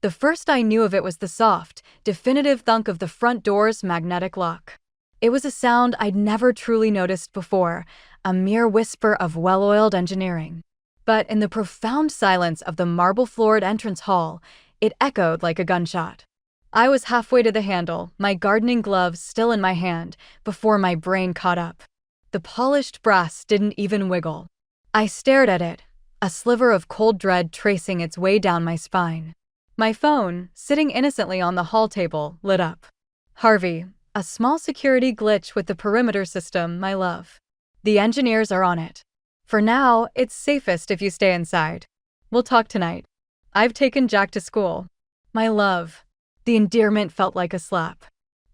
The first I knew of it was the soft, definitive thunk of the front door's magnetic lock. It was a sound I'd never truly noticed before, a mere whisper of well-oiled engineering. But in the profound silence of the marble-floored entrance hall, it echoed like a gunshot. I was halfway to the handle, my gardening gloves still in my hand, before my brain caught up. The polished brass didn't even wiggle. I stared at it, a sliver of cold dread tracing its way down my spine. My phone, sitting innocently on the hall table, lit up. Harvey, a small security glitch with the perimeter system, my love. The engineers are on it. For now, it's safest if you stay inside. We'll talk tonight. I've taken Jack to school. My love. The endearment felt like a slap.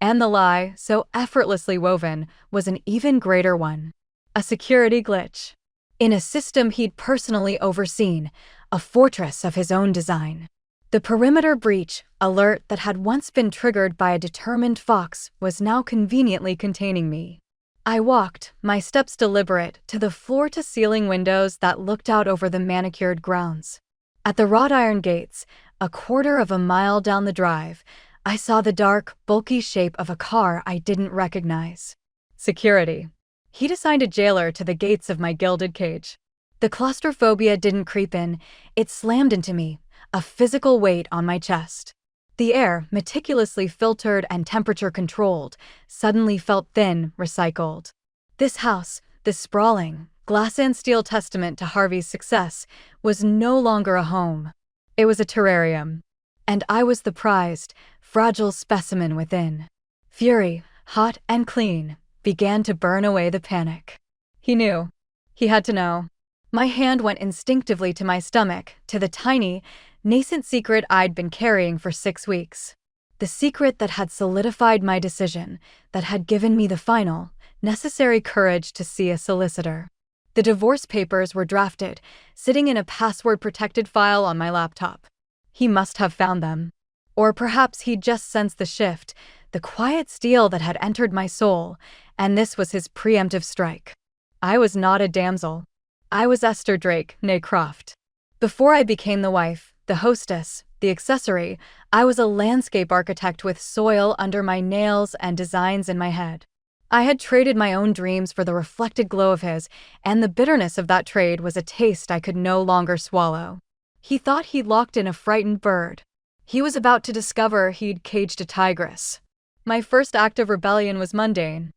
And the lie, so effortlessly woven, was an even greater one. A security glitch. In a system he'd personally overseen, a fortress of his own design. The perimeter breach, alert that had once been triggered by a determined fox, was now conveniently containing me. I walked, my steps deliberate, to the floor-to-ceiling windows that looked out over the manicured grounds. At the wrought iron gates, a quarter of a mile down the drive, I saw the dark, bulky shape of a car I didn't recognize. Security. He'd assigned a jailer to the gates of my gilded cage. The claustrophobia didn't creep in, it slammed into me, a physical weight on my chest. The air, meticulously filtered and temperature-controlled, suddenly felt thin, recycled. This house, this sprawling, glass-and-steel testament to Harvey's success, was no longer a home. It was a terrarium. And I was the prized, fragile specimen within. Fury, hot and clean, began to burn away the panic. He knew. He had to know. My hand went instinctively to my stomach, to the tiny, nascent secret I'd been carrying for 6 weeks. The secret that had solidified my decision, that had given me the final, necessary courage to see a solicitor. The divorce papers were drafted, sitting in a password-protected file on my laptop. He must have found them. Or perhaps he'd just sensed the shift, the quiet steel that had entered my soul, and this was his preemptive strike. I was not a damsel. I was Esther Drake, née Croft. Before I became the wife, the hostess, the accessory, I was a landscape architect with soil under my nails and designs in my head. I had traded my own dreams for the reflected glow of his, and the bitterness of that trade was a taste I could no longer swallow. He thought he'd locked in a frightened bird. He was about to discover he'd caged a tigress. My first act of rebellion was mundane.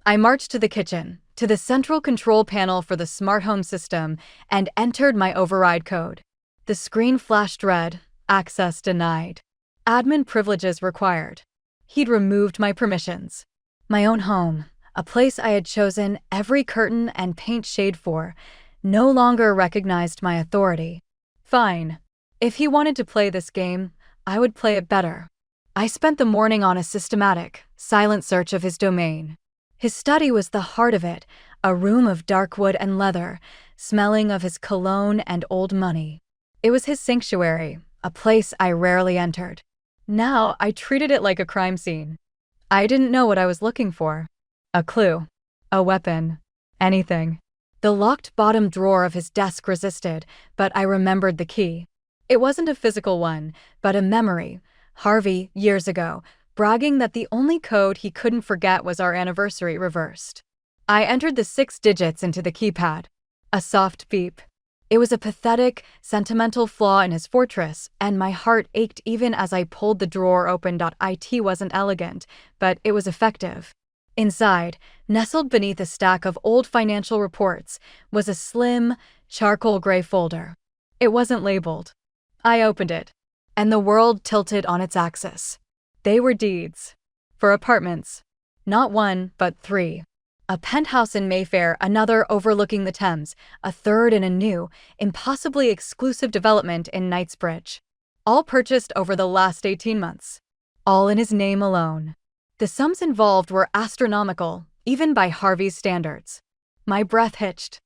I marched to the kitchen, to the central control panel for the smart home system, and entered my override code. The screen flashed red, access denied. Admin privileges required. He'd removed my permissions. My own home, a place I had chosen every curtain and paint shade for, no longer recognized my authority. Fine. If he wanted to play this game, I would play it better. I spent the morning on a systematic, silent search of his domain. His study was the heart of it, a room of dark wood and leather, smelling of his cologne and old money. It was his sanctuary, a place I rarely entered. Now I treated it like a crime scene. I didn't know what I was looking for. A clue. A weapon. Anything. The locked bottom drawer of his desk resisted, but I remembered the key. It wasn't a physical one, but a memory. Harvey, years ago, bragging that the only code he couldn't forget was our anniversary reversed. I entered the 6 digits into the keypad. A soft beep. It was a pathetic, sentimental flaw in his fortress, and my heart ached even as I pulled the drawer open. It wasn't elegant, but it was effective. Inside, nestled beneath a stack of old financial reports, was a slim, charcoal gray folder. It wasn't labeled. I opened it, and the world tilted on its axis. They were deeds. For apartments. Not 1, but 3. A penthouse in Mayfair, another overlooking the Thames, a third in a new, impossibly exclusive development in Knightsbridge. All purchased over the last 18 months. All in his name alone. The sums involved were astronomical, even by Harvey's standards. My breath hitched.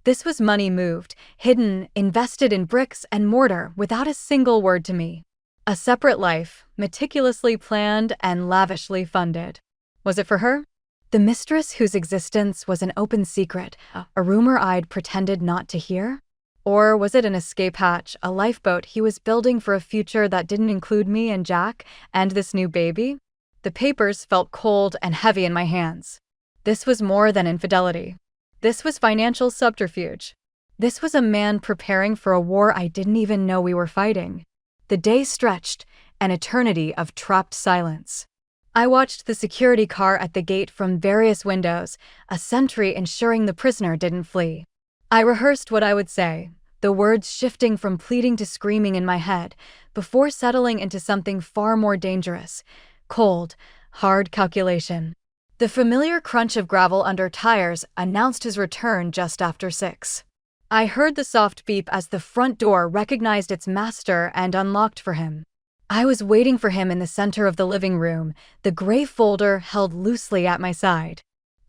This was money moved, hidden, invested in bricks and mortar without a single word to me. A separate life, meticulously planned and lavishly funded. Was it for her? The mistress whose existence was an open secret, a rumor I'd pretended not to hear? Or was it an escape hatch, a lifeboat he was building for a future that didn't include me and Jack and this new baby? The papers felt cold and heavy in my hands. This was more than infidelity. This was financial subterfuge. This was a man preparing for a war I didn't even know we were fighting. The day stretched, an eternity of trapped silence. I watched the security car at the gate from various windows, a sentry ensuring the prisoner didn't flee. I rehearsed what I would say, the words shifting from pleading to screaming in my head, before settling into something far more dangerous: cold, hard calculation. The familiar crunch of gravel under tires announced his return just after 6. I heard the soft beep as the front door recognized its master and unlocked for him. I was waiting for him in the center of the living room, the gray folder held loosely at my side.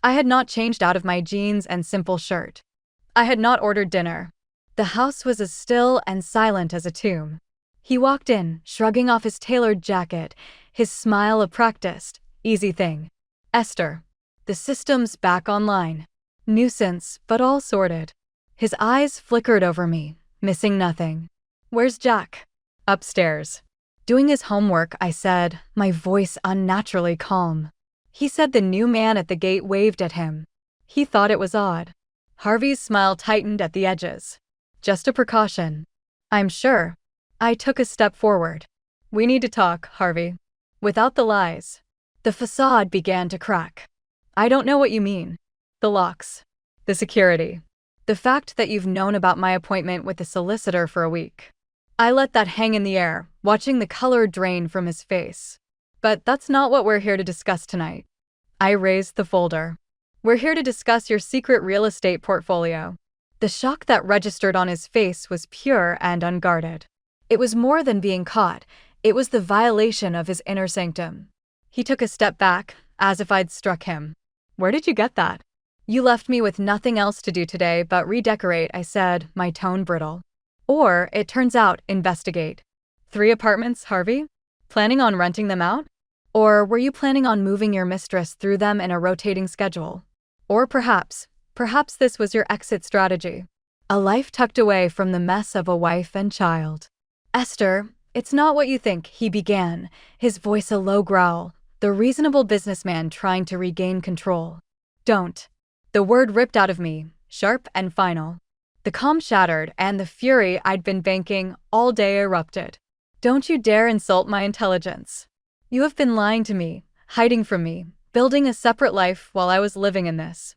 I had not changed out of my jeans and simple shirt. I had not ordered dinner. The house was as still and silent as a tomb. He walked in, shrugging off his tailored jacket, his smile a practiced, easy thing. "Esther, the system's back online. Nuisance, but all sorted." His eyes flickered over me, missing nothing. "Where's Jack?" "Upstairs. Doing his homework," I said, my voice unnaturally calm. He said the new man at the gate waved at him. He thought it was odd. Harvey's smile tightened at the edges. "Just a precaution." "I'm sure." I took a step forward. "We need to talk, Harvey. Without the lies." The facade began to crack. "I don't know what you mean." "The locks. The security. The fact that you've known about my appointment with the solicitor for a week." I let that hang in the air, watching the color drain from his face. "But that's not what we're here to discuss tonight." I raised the folder. "We're here to discuss your secret real estate portfolio." The shock that registered on his face was pure and unguarded. It was more than being caught, it was the violation of his inner sanctum. He took a step back, as if I'd struck him. "Where did you get that?" "You left me with nothing else to do today but redecorate," I said, my tone brittle. "Or, it turns out, investigate." 3 apartments, Harvey? Planning on renting them out? Or were you planning on moving your mistress through them in a rotating schedule? Or perhaps this was your exit strategy. A life tucked away from the mess of a wife and child. "Esther, it's not what you think," he began, his voice a low growl, the reasonable businessman trying to regain control. "Don't." The word ripped out of me, sharp and final. The calm shattered, and the fury I'd been banking all day erupted. "Don't you dare insult my intelligence. You have been lying to me, hiding from me, building a separate life while I was living in this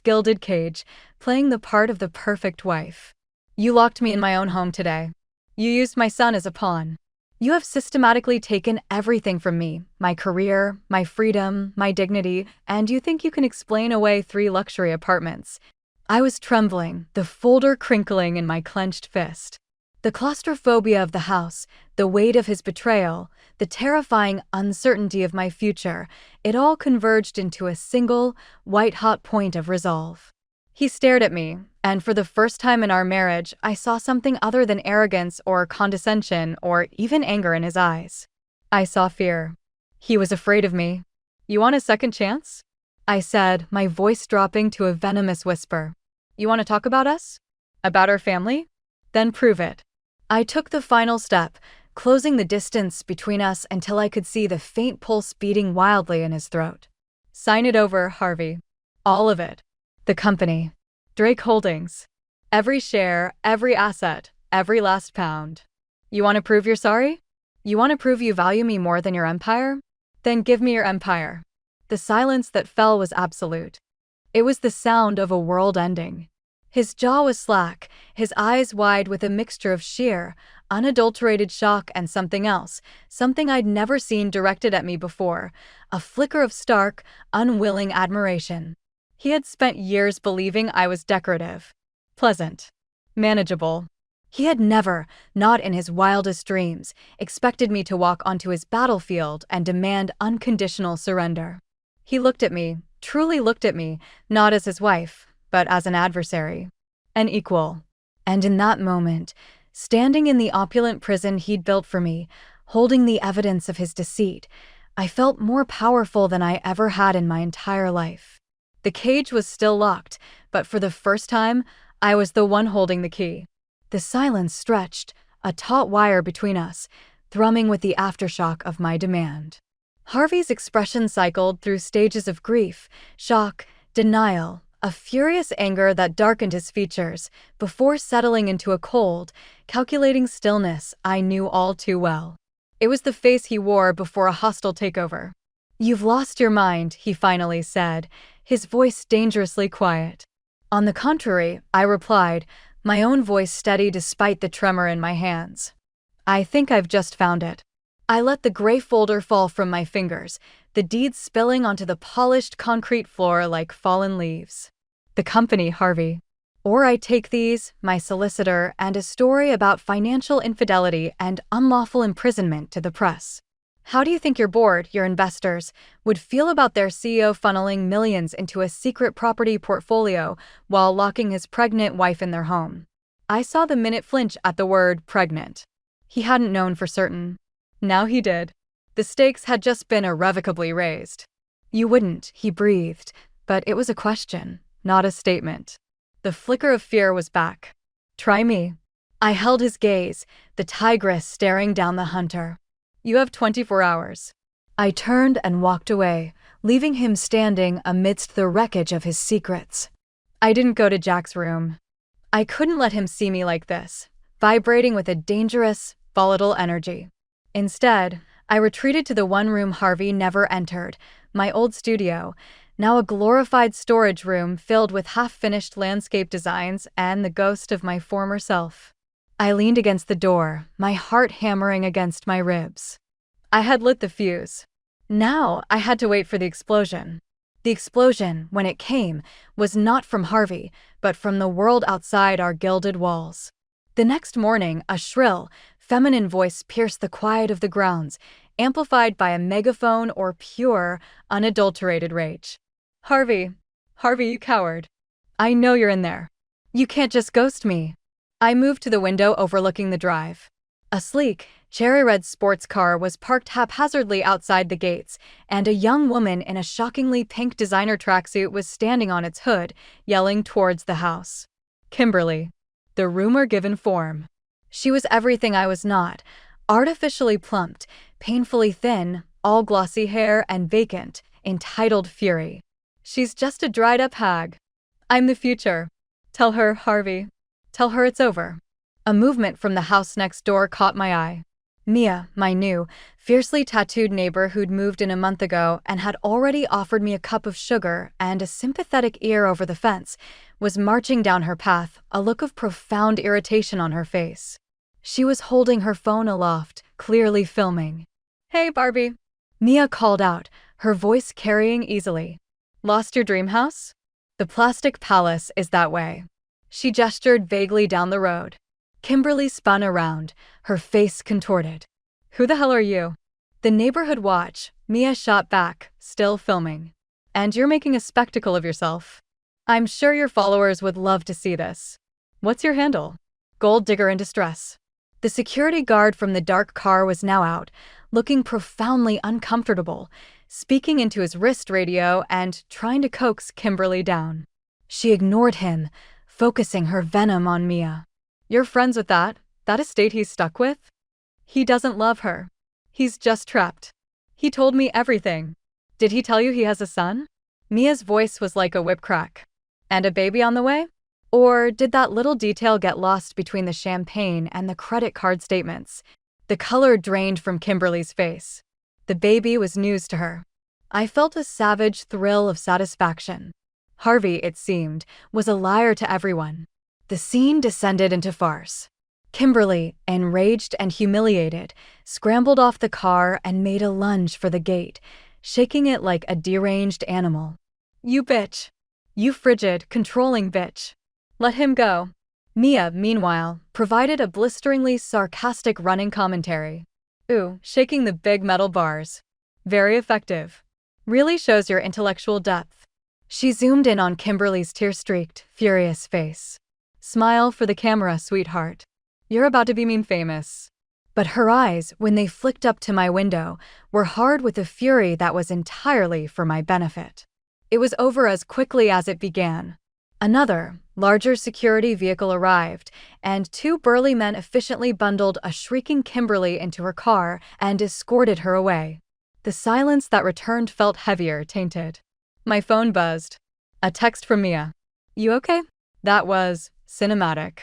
gilded cage, playing the part of the perfect wife. You locked me in my own home today. You used my son as a pawn. You have systematically taken everything from me, my career, my freedom, my dignity, and you think you can explain away 3 luxury apartments." I was trembling, the folder crinkling in my clenched fist. The claustrophobia of the house, the weight of his betrayal, the terrifying uncertainty of my future, it all converged into a single, white-hot point of resolve. He stared at me, and for the first time in our marriage, I saw something other than arrogance or condescension or even anger in his eyes. I saw fear. He was afraid of me. "You want a second chance?" I said, my voice dropping to a venomous whisper. "You want to talk about us? About our family? Then prove it." I took the final step, closing the distance between us until I could see the faint pulse beating wildly in his throat. "Sign it over, Harvey. All of it. The company. Drake Holdings. Every share, every asset, every last pound. You want to prove you're sorry? You want to prove you value me more than your empire? Then give me your empire." The silence that fell was absolute. It was the sound of a world ending. His jaw was slack, his eyes wide with a mixture of sheer, unadulterated shock and something else, something I'd never seen directed at me before, a flicker of stark, unwilling admiration. He had spent years believing I was decorative, pleasant, manageable. He had never, not in his wildest dreams, expected me to walk onto his battlefield and demand unconditional surrender. He looked at me, truly looked at me, not as his wife, but as an adversary, an equal. And in that moment, standing in the opulent prison he'd built for me, holding the evidence of his deceit, I felt more powerful than I ever had in my entire life. The cage was still locked, but for the first time, I was the one holding the key. The silence stretched, a taut wire between us, thrumming with the aftershock of my demand. Harvey's expression cycled through stages of grief, shock, denial, a furious anger that darkened his features, before settling into a cold, calculating stillness I knew all too well. It was the face he wore before a hostile takeover. "You've lost your mind," he finally said, his voice dangerously quiet. "On the contrary," I replied, my own voice steady despite the tremor in my hands. "I think I've just found it." I let the gray folder fall from my fingers, the deeds spilling onto the polished concrete floor like fallen leaves. "The company, Harvey. Or I take these, my solicitor, and a story about financial infidelity and unlawful imprisonment to the press. How do you think your board, your investors, would feel about their CEO funneling millions into a secret property portfolio while locking his pregnant wife in their home?" I saw the minute flinch at the word pregnant. He hadn't known for certain. Now he did. The stakes had just been irrevocably raised. "You wouldn't," he breathed, but it was a question, not a statement. The flicker of fear was back. "Try me." I held his gaze, the tigress staring down the hunter. "You have 24 hours. I turned and walked away, leaving him standing amidst the wreckage of his secrets. I didn't go to Jack's room. I couldn't let him see me like this, vibrating with a dangerous, volatile energy. Instead, I retreated to the one room Harvey never entered, my old studio, now a glorified storage room filled with half-finished landscape designs and the ghost of my former self. I leaned against the door, my heart hammering against my ribs. I had lit the fuse. Now I had to wait for the explosion. The explosion, when it came, was not from Harvey, but from the world outside our gilded walls. The next morning, a shrill, feminine voice pierced the quiet of the grounds, amplified by a megaphone or pure, unadulterated rage. "Harvey! Harvey, you coward! I know you're in there. You can't just ghost me." I moved to the window overlooking the drive. A sleek, cherry-red sports car was parked haphazardly outside the gates, and a young woman in a shockingly pink designer tracksuit was standing on its hood, yelling towards the house. Kimberly. The rumor given form. She was everything I was not, artificially plumped, painfully thin, all glossy hair and vacant, entitled fury. "She's just a dried-up hag. I'm the future. Tell her, Harvey. Tell her it's over." A movement from the house next door caught my eye. Mia, my new, fiercely tattooed neighbor who'd moved in a month ago and had already offered me a cup of sugar and a sympathetic ear over the fence, was marching down her path, a look of profound irritation on her face. She was holding her phone aloft, clearly filming. "Hey, Barbie," Mia called out, her voice carrying easily. "Lost your dream house? The plastic palace is that way." She gestured vaguely down the road. Kimberly spun around, her face contorted. "Who the hell are you?" "The neighborhood watch," Mia shot back, still filming. "And you're making a spectacle of yourself. I'm sure your followers would love to see this. What's your handle?" "Gold digger in distress." The security guard from the dark car was now out, looking profoundly uncomfortable, speaking into his wrist radio and trying to coax Kimberly down. She ignored him, focusing her venom on Mia. "You're friends with that estate he's stuck with? He doesn't love her. He's just trapped. He told me everything. Did he tell you he has a son?" Mia's voice was like a whip crack. "And a baby on the way? Or did that little detail get lost between the champagne and the credit card statements?" The color drained from Kimberly's face. The baby was news to her. I felt a savage thrill of satisfaction. Harvey, it seemed, was a liar to everyone. The scene descended into farce. Kimberly, enraged and humiliated, scrambled off the car and made a lunge for the gate, shaking it like a deranged animal. "You bitch. You frigid, controlling bitch. Let him go." Mia, meanwhile, provided a blisteringly sarcastic running commentary. "Ooh, shaking the big metal bars. Very effective. Really shows your intellectual depth." She zoomed in on Kimberly's tear-streaked, furious face. "Smile for the camera, sweetheart. You're about to be meme famous." But her eyes, when they flicked up to my window, were hard with a fury that was entirely for my benefit. It was over as quickly as it began. Another, Larger security vehicle arrived, and two burly men efficiently bundled a shrieking Kimberly into her car and escorted her away. The silence that returned felt heavier, tainted. My phone buzzed. A text from Mia. "You okay?" That was cinematic.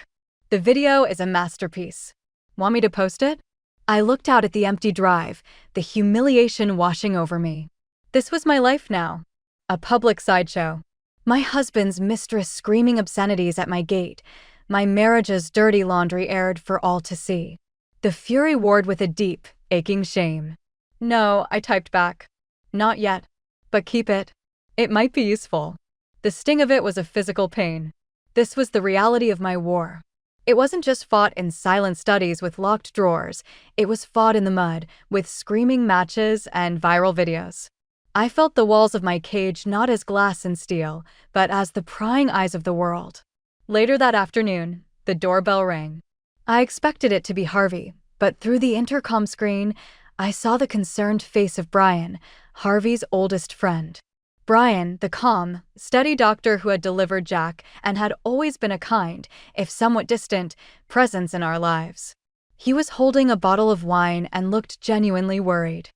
The video is a masterpiece. Want me to post it? I looked out at the empty drive, the humiliation washing over me. This was my life now. A public sideshow. My husband's mistress screaming obscenities at my gate. My marriage's dirty laundry aired for all to see. The fury warred with a deep, aching shame. "No," I typed back. "Not yet. But keep it. It might be useful." The sting of it was a physical pain. This was the reality of my war. It wasn't just fought in silent studies with locked drawers, it was fought in the mud, with screaming matches and viral videos. I felt the walls of my cage not as glass and steel, but as the prying eyes of the world. Later that afternoon, the doorbell rang. I expected it to be Harvey, but through the intercom screen, I saw the concerned face of Brian, Harvey's oldest friend. Brian, the calm, steady doctor who had delivered Jack and had always been a kind, if somewhat distant, presence in our lives. He was holding a bottle of wine and looked genuinely worried.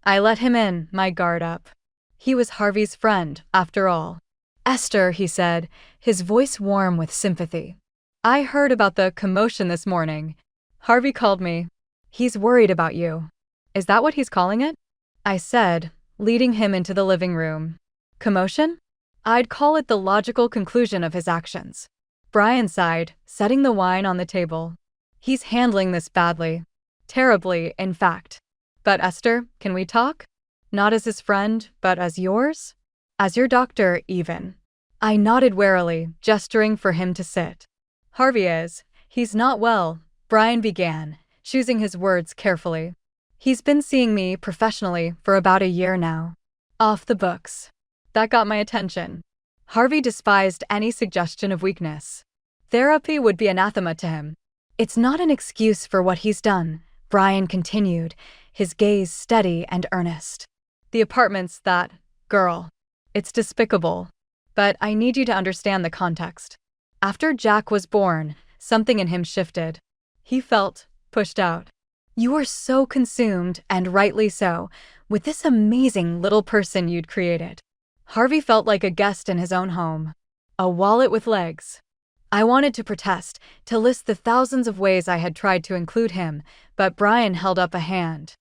I let him in, my guard up. He was Harvey's friend, after all. "Esther," he said, his voice warm with sympathy. "I heard about the commotion this morning. Harvey called me. He's worried about you." "Is that what he's calling it?" I said, leading him into the living room. "Commotion?" I'd call it the logical conclusion of his actions. Brian sighed, setting the wine on the table. "He's handling this badly. Terribly, in fact. But Esther, can we talk? Not as his friend, but as yours? As your doctor, even." I nodded warily, gesturing for him to sit. "Harvey is. He's not well," Brian began, choosing his words carefully. "He's been seeing me professionally for about a year now. Off the books." That got my attention. Harvey despised any suggestion of weakness. Therapy would be anathema to him. "It's not an excuse for what he's done," Brian continued, his gaze steady and earnest. "The apartment's that girl. It's despicable. But I need you to understand the context. After Jack was born, something in him shifted. He felt pushed out. You were so consumed, and rightly so, with this amazing little person you'd created. Harvey felt like a guest in his own home. A wallet with legs. I wanted to protest, to list the thousands of ways I had tried to include him, but Brian held up a hand.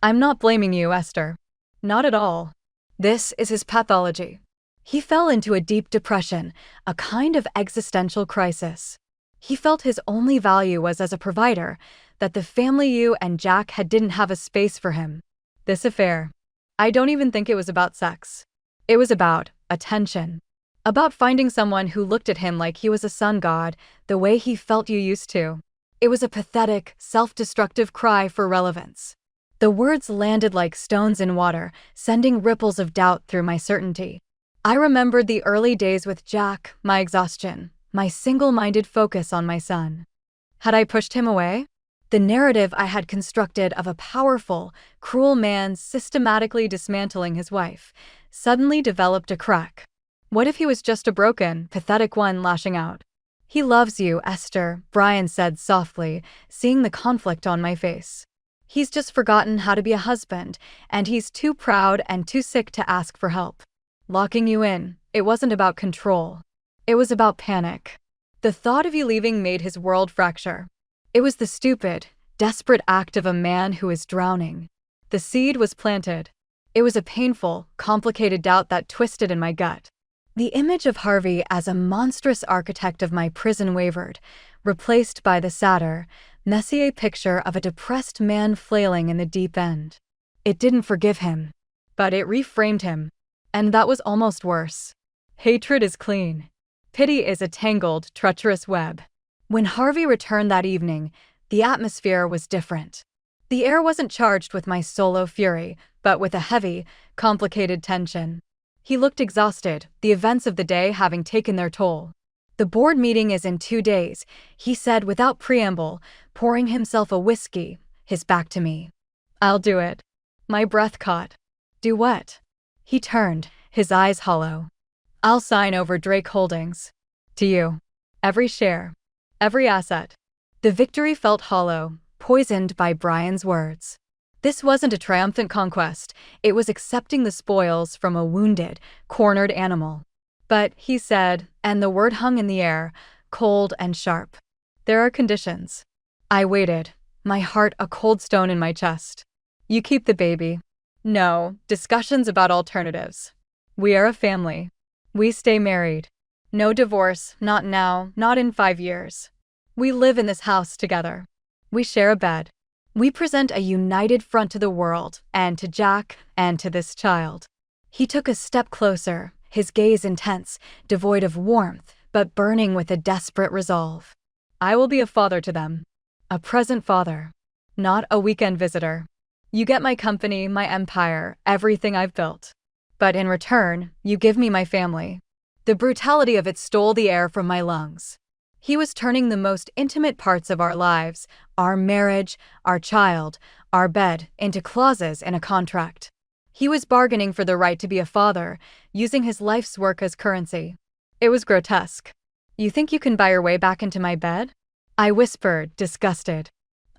"I'm not blaming you, Esther. Not at all. This is his pathology." He fell into a deep depression, a kind of existential crisis. He felt his only value was as a provider, that the family you and Jack didn't have a space for him. This affair, I don't even think it was about sex. It was about attention. About finding someone who looked at him like he was a sun god, the way he felt you used to. It was a pathetic, self-destructive cry for relevance. The words landed like stones in water, sending ripples of doubt through my certainty. I remembered the early days with Jack, my exhaustion, my single-minded focus on my son. Had I pushed him away? The narrative I had constructed of a powerful, cruel man systematically dismantling his wife suddenly developed a crack. What if he was just a broken, pathetic one lashing out? "He loves you, Esther," Brian said softly, seeing the conflict on my face. "He's just forgotten how to be a husband, and he's too proud and too sick to ask for help. Locking you in, it wasn't about control. It was about panic. The thought of you leaving made his world fracture. It was the stupid, desperate act of a man who is drowning. The seed was planted. It was a painful, complicated doubt that twisted in my gut. The image of Harvey as a monstrous architect of my prison wavered, replaced by the sadder, messier picture of a depressed man flailing in the deep end. It didn't forgive him, but it reframed him. And that was almost worse. Hatred is clean. Pity is a tangled, treacherous web. When Harvey returned that evening, the atmosphere was different. The air wasn't charged with my solo fury, but with a heavy, complicated tension. He looked exhausted, the events of the day having taken their toll. "The board meeting is in 2 days," he said without preamble, pouring himself a whiskey, his back to me. "I'll do it." My breath caught. "Do what?" He turned, his eyes hollow. "I'll sign over Drake Holdings. To you." Every share. Every asset. The victory felt hollow, poisoned by Brian's words. This wasn't a triumphant conquest, it was accepting the spoils from a wounded, cornered animal. But, he said, and the word hung in the air, cold and sharp. There are conditions. I waited, my heart a cold stone in my chest. You keep the baby. No, discussions about alternatives. We are a family. We stay married. No divorce, not now, not in 5 years. We live in this house together. We share a bed. We present a united front to the world, and to Jack, and to this child. He took a step closer, his gaze intense, devoid of warmth, but burning with a desperate resolve. I will be a father to them. A present father. Not a weekend visitor. You get my company, my empire, everything I've built. But in return, you give me my family. The brutality of it stole the air from my lungs. He was turning the most intimate parts of our lives, our marriage, our child, our bed, into clauses in a contract. He was bargaining for the right to be a father, using his life's work as currency. It was grotesque. You think you can buy your way back into my bed? I whispered, disgusted.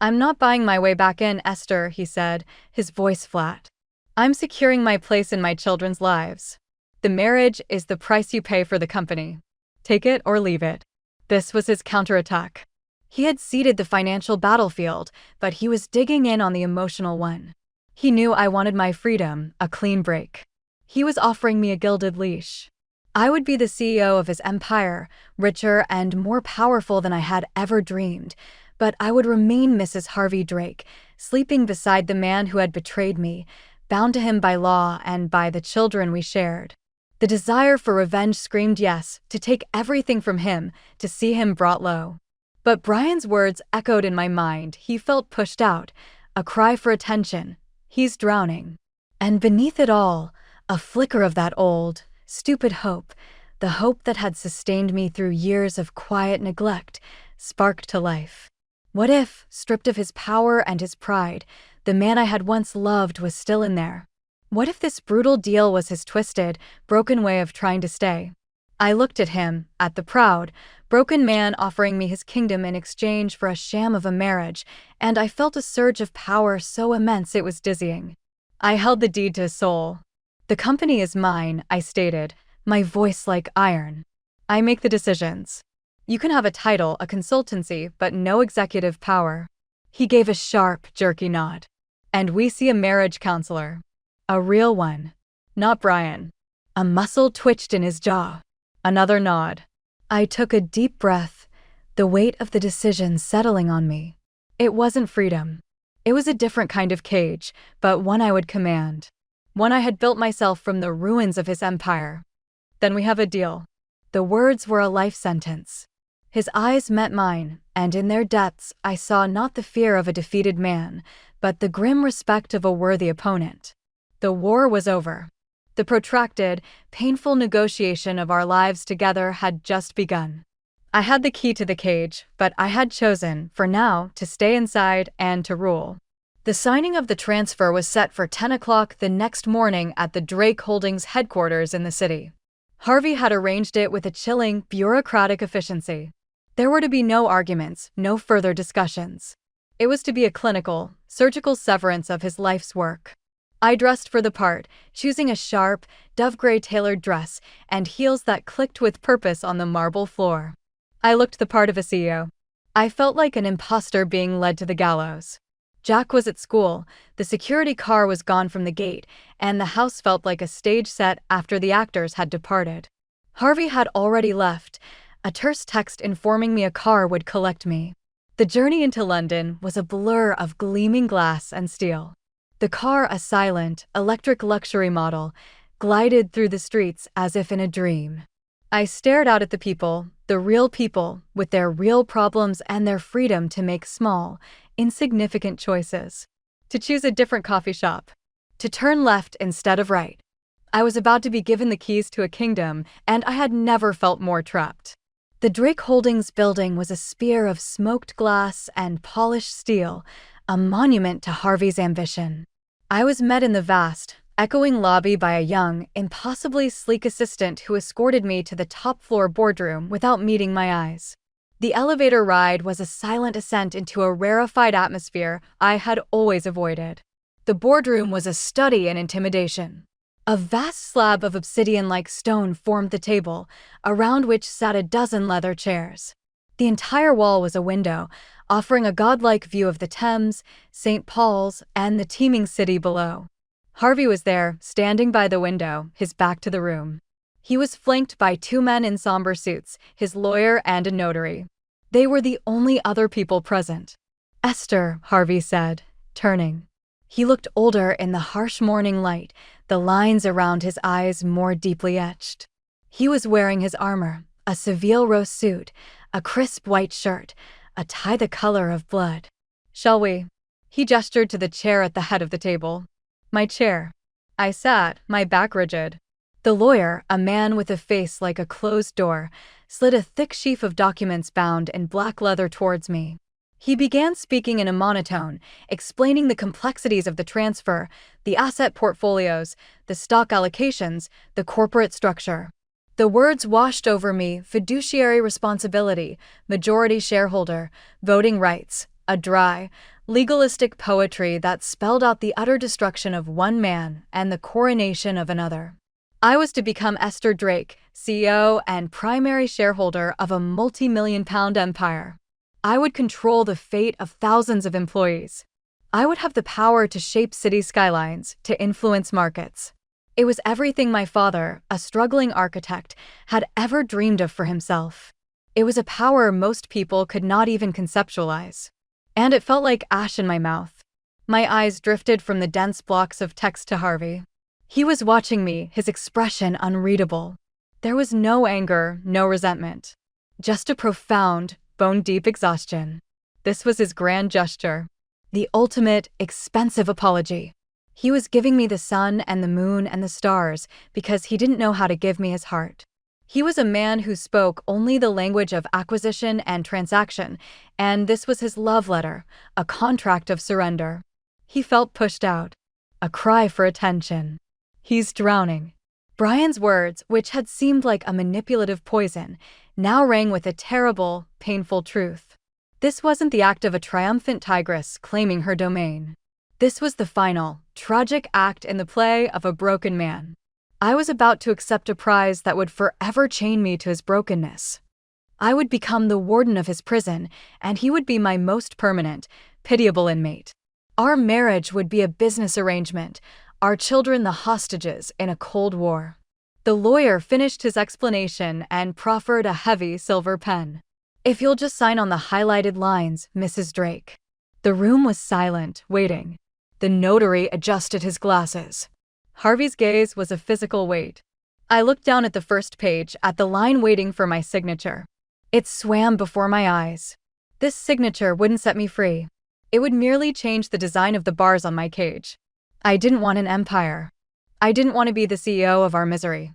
I'm not buying my way back in, Esther, he said, his voice flat. I'm securing my place in my children's lives. The marriage is the price you pay for the company. Take it or leave it. This was his counterattack. He had ceded the financial battlefield, but he was digging in on the emotional one. He knew I wanted my freedom, a clean break. He was offering me a gilded leash. I would be the CEO of his empire, richer and more powerful than I had ever dreamed, but I would remain Mrs. Harvey Drake, sleeping beside the man who had betrayed me, bound to him by law and by the children we shared. The desire for revenge screamed yes, to take everything from him, to see him brought low. But Brian's words echoed in my mind. He felt pushed out, a cry for attention. He's drowning. And beneath it all, a flicker of that old, stupid hope, the hope that had sustained me through years of quiet neglect, sparked to life. What if, stripped of his power and his pride, the man I had once loved was still in there? What if this brutal deal was his twisted, broken way of trying to stay? I looked at him, at the proud, broken man offering me his kingdom in exchange for a sham of a marriage, and I felt a surge of power so immense it was dizzying. I held the deed to his soul. The company is mine, I stated, my voice like iron. I make the decisions. You can have a title, a consultancy, but no executive power. He gave a sharp, jerky nod. And we see a marriage counselor. A real one. Not Brian. A muscle twitched in his jaw. Another nod. I took a deep breath, the weight of the decision settling on me. It wasn't freedom. It was a different kind of cage, but one I would command. One I had built myself from the ruins of his empire. Then we have a deal. The words were a life sentence. His eyes met mine, and in their depths I saw not the fear of a defeated man, but the grim respect of a worthy opponent. The war was over. The protracted, painful negotiation of our lives together had just begun. I had the key to the cage, but I had chosen, for now, to stay inside and to rule. The signing of the transfer was set for 10 o'clock the next morning at the Drake Holdings headquarters in the city. Harvey had arranged it with a chilling, bureaucratic efficiency. There were to be no arguments, no further discussions. It was to be a clinical, surgical severance of his life's work. I dressed for the part, choosing a sharp, dove-gray tailored dress and heels that clicked with purpose on the marble floor. I looked the part of a CEO. I felt like an imposter being led to the gallows. Jack was at school, the security car was gone from the gate, and the house felt like a stage set after the actors had departed. Harvey had already left, a terse text informing me a car would collect me. The journey into London was a blur of gleaming glass and steel. The car, a silent, electric luxury model, glided through the streets as if in a dream. I stared out at the people, the real people, with their real problems and their freedom to make small, insignificant choices. To choose a different coffee shop. To turn left instead of right. I was about to be given the keys to a kingdom, and I had never felt more trapped. The Drake Holdings building was a sphere of smoked glass and polished steel, a monument to Harvey's ambition. I was met in the vast, echoing lobby by a young, impossibly sleek assistant who escorted me to the top-floor boardroom without meeting my eyes. The elevator ride was a silent ascent into a rarefied atmosphere I had always avoided. The boardroom was a study in intimidation. A vast slab of obsidian-like stone formed the table, around which sat a dozen leather chairs. The entire wall was a window, offering a godlike view of the Thames, St. Paul's, and the teeming city below. Harvey was there, standing by the window, his back to the room. He was flanked by two men in somber suits, his lawyer and a notary. They were the only other people present. "Esther," Harvey said, turning. He looked older in the harsh morning light, the lines around his eyes more deeply etched. He was wearing his armor, a Seville rose suit, a crisp white shirt, a tie the color of blood. "Shall we?" He gestured to the chair at the head of the table. "My chair." I sat, my back rigid. The lawyer, a man with a face like a closed door, slid a thick sheaf of documents bound in black leather towards me. He began speaking in a monotone, explaining the complexities of the transfer, the asset portfolios, the stock allocations, the corporate structure. The words washed over me: fiduciary responsibility, majority shareholder, voting rights, a dry, legalistic poetry that spelled out the utter destruction of one man and the coronation of another. I was to become Esther Drake, CEO and primary shareholder of a multi-million-pound empire. I would control the fate of thousands of employees. I would have the power to shape city skylines, to influence markets. It was everything my father, a struggling architect, had ever dreamed of for himself. It was a power most people could not even conceptualize. And it felt like ash in my mouth. My eyes drifted from the dense blocks of text to Harvey. He was watching me, his expression unreadable. There was no anger, no resentment. Just a profound, bone-deep exhaustion. This was his grand gesture. The ultimate, expensive apology. He was giving me the sun and the moon and the stars because he didn't know how to give me his heart. He was a man who spoke only the language of acquisition and transaction, and this was his love letter, a contract of surrender. He felt pushed out. A cry for attention. "He's drowning." Brian's words, which had seemed like a manipulative poison, now rang with a terrible, painful truth. This wasn't the act of a triumphant tigress claiming her domain. This was the final, tragic act in the play of a broken man. I was about to accept a prize that would forever chain me to his brokenness. I would become the warden of his prison, and he would be my most permanent, pitiable inmate. Our marriage would be a business arrangement, our children the hostages in a cold war. The lawyer finished his explanation and proffered a heavy silver pen. "If you'll just sign on the highlighted lines, Mrs. Drake." The room was silent, waiting. The notary adjusted his glasses. Harvey's gaze was a physical weight. I looked down at the first page, at the line waiting for my signature. It swam before my eyes. This signature wouldn't set me free. It would merely change the design of the bars on my cage. I didn't want an empire. I didn't want to be the CEO of our misery.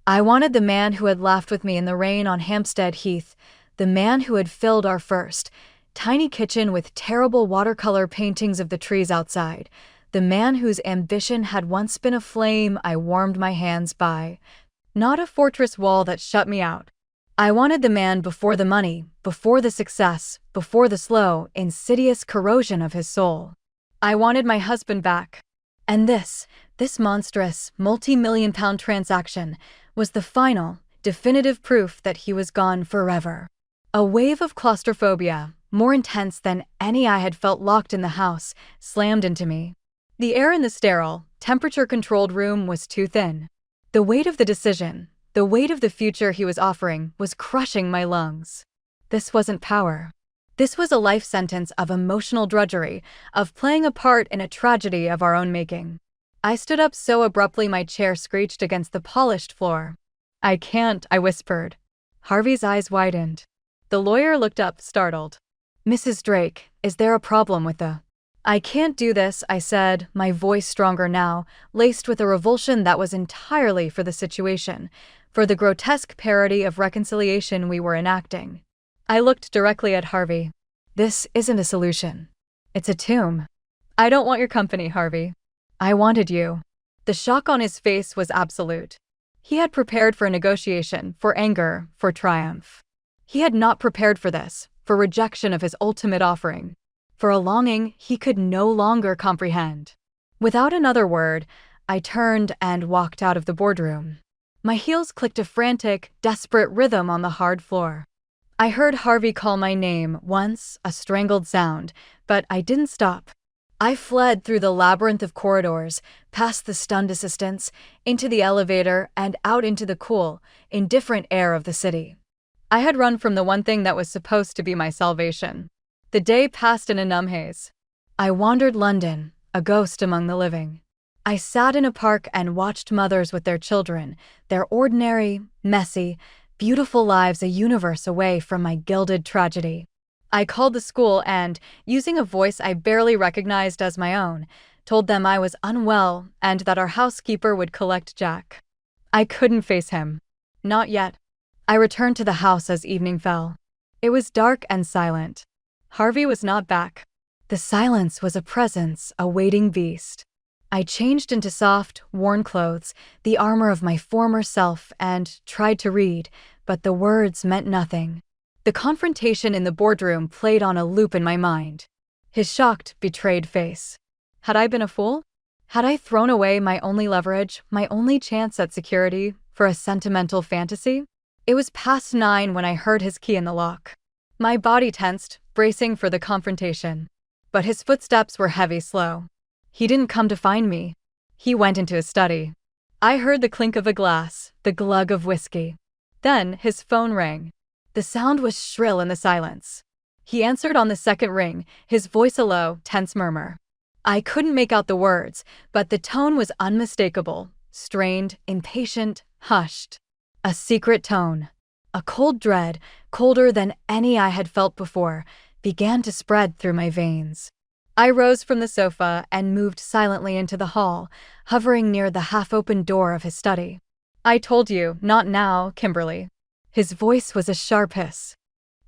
I wanted the man who had laughed with me in the rain on Hampstead Heath, the man who had filled our first, tiny kitchen with terrible watercolor paintings of the trees outside, the man whose ambition had once been a flame I warmed my hands by, not a fortress wall that shut me out. I wanted the man before the money, before the success, before the slow, insidious corrosion of his soul. I wanted my husband back. And this monstrous, multi-million-pound transaction was the final, definitive proof that he was gone forever. A wave of claustrophobia, more intense than any I had felt locked in the house, slammed into me. The air in the sterile, temperature-controlled room was too thin. The weight of the decision, the weight of the future he was offering, was crushing my lungs. This wasn't power. This was a life sentence of emotional drudgery, of playing a part in a tragedy of our own making. I stood up so abruptly my chair screeched against the polished floor. "I can't," I whispered. Harvey's eyes widened. The lawyer looked up, startled. "Mrs. Drake, is there a problem with the—" "I can't do this," I said, my voice stronger now, laced with a revulsion that was entirely for the situation, for the grotesque parody of reconciliation we were enacting. I looked directly at Harvey. "This isn't a solution. It's a tomb. I don't want your company, Harvey. I wanted you." The shock on his face was absolute. He had prepared for a negotiation, for anger, for triumph. He had not prepared for this, for rejection of his ultimate offering, for a longing he could no longer comprehend. Without another word, I turned and walked out of the boardroom. My heels clicked a frantic, desperate rhythm on the hard floor. I heard Harvey call my name once, a strangled sound, but I didn't stop. I fled through the labyrinth of corridors, past the stunned assistants, into the elevator, and out into the cool, indifferent air of the city. I had run from the one thing that was supposed to be my salvation. The day passed in a numb haze. I wandered London, a ghost among the living. I sat in a park and watched mothers with their children, their ordinary, messy, beautiful lives a universe away from my gilded tragedy. I called the school and, using a voice I barely recognized as my own, told them I was unwell and that our housekeeper would collect Jack. I couldn't face him. Not yet. I returned to the house as evening fell. It was dark and silent. Harvey was not back. The silence was a presence, a waiting beast. I changed into soft, worn clothes, the armor of my former self, and tried to read, but the words meant nothing. The confrontation in the boardroom played on a loop in my mind. His shocked, betrayed face. Had I been a fool? Had I thrown away my only leverage, my only chance at security, for a sentimental fantasy? It was past 9 when I heard his key in the lock. My body tensed, bracing for the confrontation. But his footsteps were heavy, slow. He didn't come to find me. He went into his study. I heard the clink of a glass, the glug of whiskey. Then his phone rang. The sound was shrill in the silence. He answered on the second ring, his voice a low, tense murmur. I couldn't make out the words, but the tone was unmistakable, strained, impatient, hushed. A secret tone. A cold dread, colder than any I had felt before, began to spread through my veins. I rose from the sofa and moved silently into the hall, hovering near the half-open door of his study. I told you, not now, Kimberly. His voice was a sharp hiss.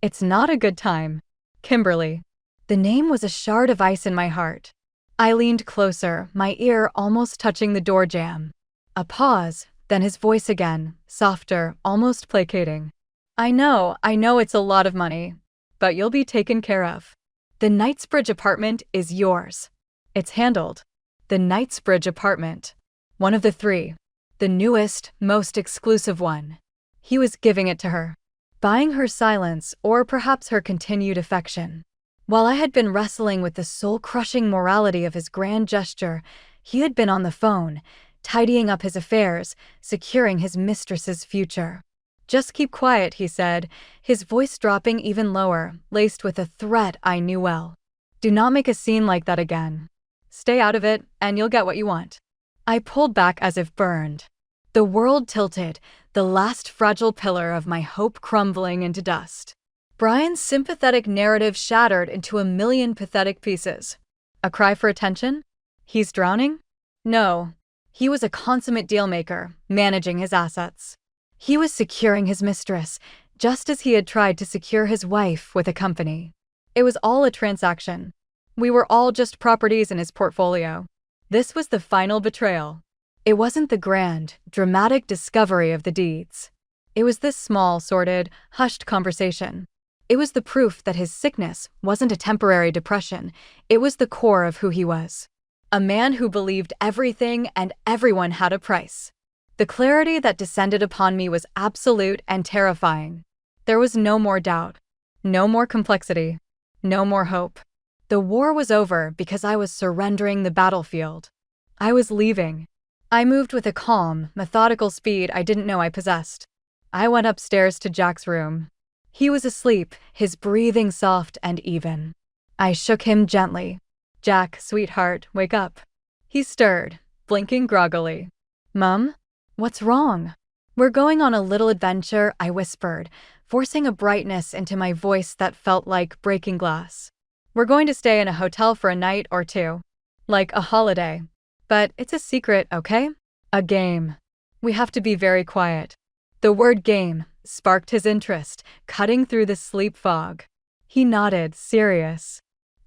It's not a good time. Kimberly. The name was a shard of ice in my heart. I leaned closer, my ear almost touching the door jamb. A pause, then his voice again, softer, almost placating. I know it's a lot of money, but you'll be taken care of. The Knightsbridge apartment is yours. It's handled. The Knightsbridge apartment. One of the 3. The newest, most exclusive one. He was giving it to her. Buying her silence, or perhaps her continued affection. While I had been wrestling with the soul-crushing morality of his grand gesture, he had been on the phone, tidying up his affairs, securing his mistress's future. Just keep quiet, he said, his voice dropping even lower, laced with a threat I knew well. Do not make a scene like that again. Stay out of it, and you'll get what you want. I pulled back as if burned. The world tilted, the last fragile pillar of my hope crumbling into dust. Brian's sympathetic narrative shattered into a million pathetic pieces. A cry for attention? He's drowning? No. He was a consummate dealmaker, managing his assets. He was securing his mistress, just as he had tried to secure his wife with a company. It was all a transaction. We were all just properties in his portfolio. This was the final betrayal. It wasn't the grand, dramatic discovery of the deeds. It was this small, sordid, hushed conversation. It was the proof that his sickness wasn't a temporary depression. It was the core of who he was. A man who believed everything and everyone had a price. The clarity that descended upon me was absolute and terrifying. There was no more doubt, no more complexity, no more hope. The war was over because I was surrendering the battlefield. I was leaving. I moved with a calm, methodical speed I didn't know I possessed. I went upstairs to Jack's room. He was asleep, his breathing soft and even. I shook him gently. Jack, sweetheart, wake up. He stirred, blinking groggily. Mum? What's wrong? We're going on a little adventure, I whispered, forcing a brightness into my voice that felt like breaking glass. We're going to stay in a hotel for a night or 2. Like a holiday. But it's a secret, okay? A game. We have to be very quiet. The word game sparked his interest, cutting through the sleep fog. He nodded, serious.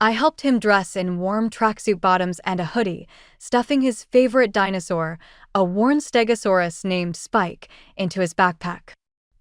I helped him dress in warm tracksuit bottoms and a hoodie, stuffing his favorite dinosaur, a worn stegosaurus named Spike, into his backpack.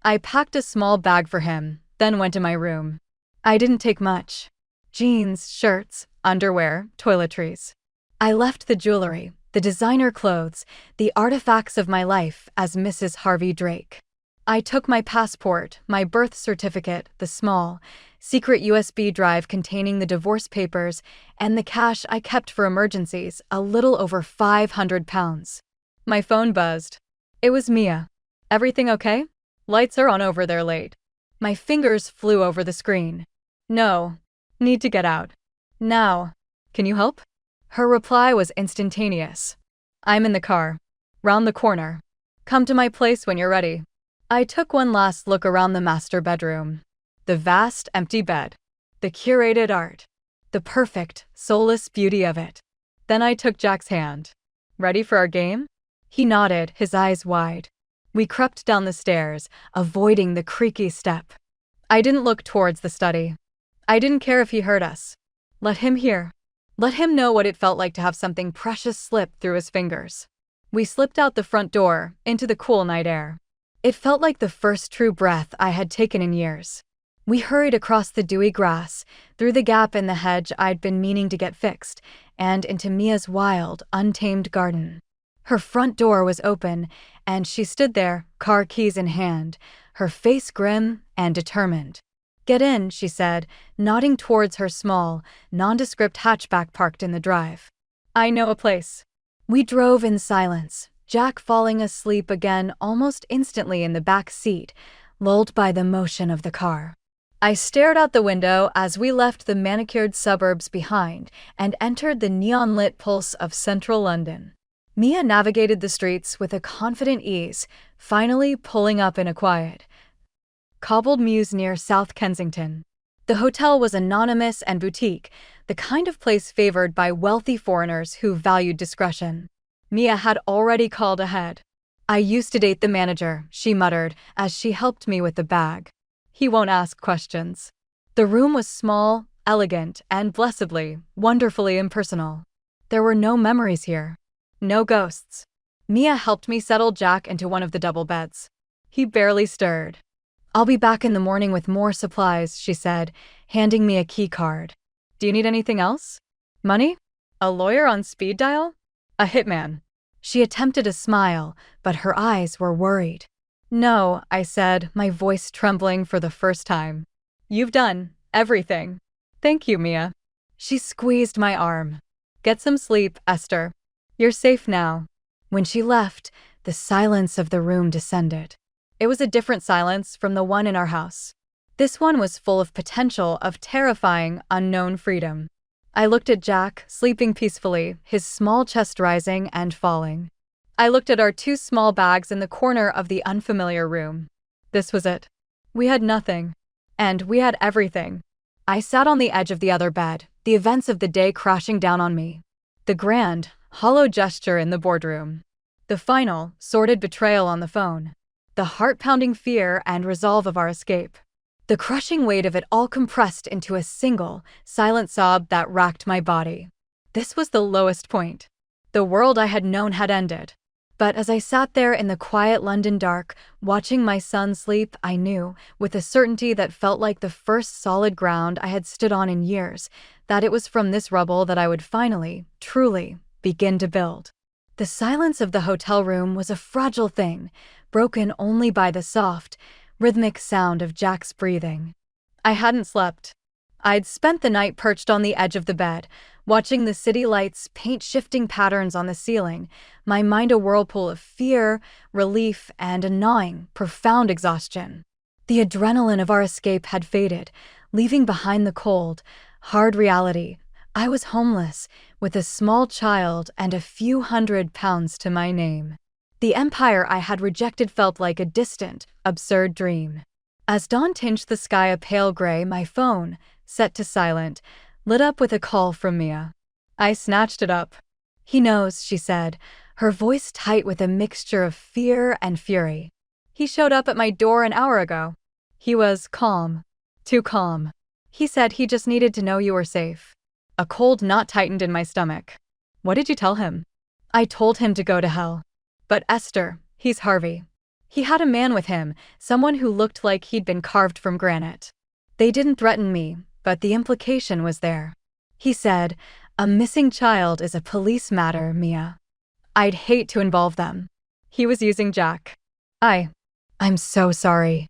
I packed a small bag for him, then went to my room. I didn't take much. Jeans, shirts, underwear, toiletries. I left the jewelry, the designer clothes, the artifacts of my life as Mrs. Harvey Drake. I took my passport, my birth certificate, the small, secret USB drive containing the divorce papers, and the cash I kept for emergencies, a little over 500 pounds. My phone buzzed. It was Mia. Everything okay? Lights are on over there late. My fingers flew over the screen. No. Need to get out. Now. Can you help? Her reply was instantaneous. I'm in the car. Round the corner. Come to my place when you're ready. I took one last look around the master bedroom. The vast, empty bed. The curated art. The perfect, soulless beauty of it. Then I took Jack's hand. Ready for our game? He nodded, his eyes wide. We crept down the stairs, avoiding the creaky step. I didn't look towards the study. I didn't care if he heard us. Let him hear. Let him know what it felt like to have something precious slip through his fingers. We slipped out the front door, into the cool night air. It felt like the first true breath I had taken in years. We hurried across the dewy grass, through the gap in the hedge I'd been meaning to get fixed, and into Mia's wild, untamed garden. Her front door was open, and she stood there, car keys in hand, her face grim and determined. Get in, she said, nodding towards her small, nondescript hatchback parked in the drive. I know a place. We drove in silence, Jack falling asleep again almost instantly in the back seat, lulled by the motion of the car. I stared out the window as we left the manicured suburbs behind and entered the neon-lit pulse of central London. Mia navigated the streets with a confident ease, finally pulling up in a quiet, cobbled mews near South Kensington. The hotel was anonymous and boutique, the kind of place favored by wealthy foreigners who valued discretion. Mia had already called ahead. I used to date the manager, she muttered as she helped me with the bag. He won't ask questions. The room was small, elegant, and blessedly, wonderfully impersonal. There were no memories here. No ghosts. Mia helped me settle Jack into one of the double beds. He barely stirred. I'll be back in the morning with more supplies, she said, handing me a key card. Do you need anything else? Money? A lawyer on speed dial? A hitman? She attempted a smile, but her eyes were worried. No, I said, my voice trembling for the first time. You've done everything. Thank you, Mia. She squeezed my arm. Get some sleep, Esther. You're safe now. When she left, the silence of the room descended. It was a different silence from the one in our house. This one was full of potential, of terrifying, unknown freedom. I looked at Jack, sleeping peacefully, his small chest rising and falling. I looked at our two small bags in the corner of the unfamiliar room. This was it. We had nothing. And we had everything. I sat on the edge of the other bed, the events of the day crashing down on me. The grand, hollow gesture in the boardroom. The final, sordid betrayal on the phone. The heart-pounding fear and resolve of our escape. The crushing weight of it all compressed into a single, silent sob that racked my body. This was the lowest point. The world I had known had ended. But as I sat there in the quiet London dark, watching my son sleep, I knew, with a certainty that felt like the first solid ground I had stood on in years, that it was from this rubble that I would finally, truly, begin to build. The silence of the hotel room was a fragile thing, broken only by the soft, rhythmic sound of Jack's breathing. I hadn't slept. I'd spent the night perched on the edge of the bed, watching the city lights paint shifting patterns on the ceiling, my mind a whirlpool of fear, relief, and a gnawing, profound exhaustion. The adrenaline of our escape had faded, leaving behind the cold, hard reality. I was homeless, with a small child and a few £100 to my name. The empire I had rejected felt like a distant, absurd dream. As dawn tinged the sky a pale gray, my phone, set to silent, lit up with a call from Mia. I snatched it up. He knows, she said, her voice tight with a mixture of fear and fury. He showed up at my door an hour ago. He was calm. Too calm. He said he just needed to know you were safe. A cold knot tightened in my stomach. What did you tell him? I told him to go to hell. But Esther, he's Harvey. He had a man with him, someone who looked like he'd been carved from granite. They didn't threaten me, but the implication was there. He said, "A missing child is a police matter, Mia. I'd hate to involve them." He was using Jack. I'm so sorry.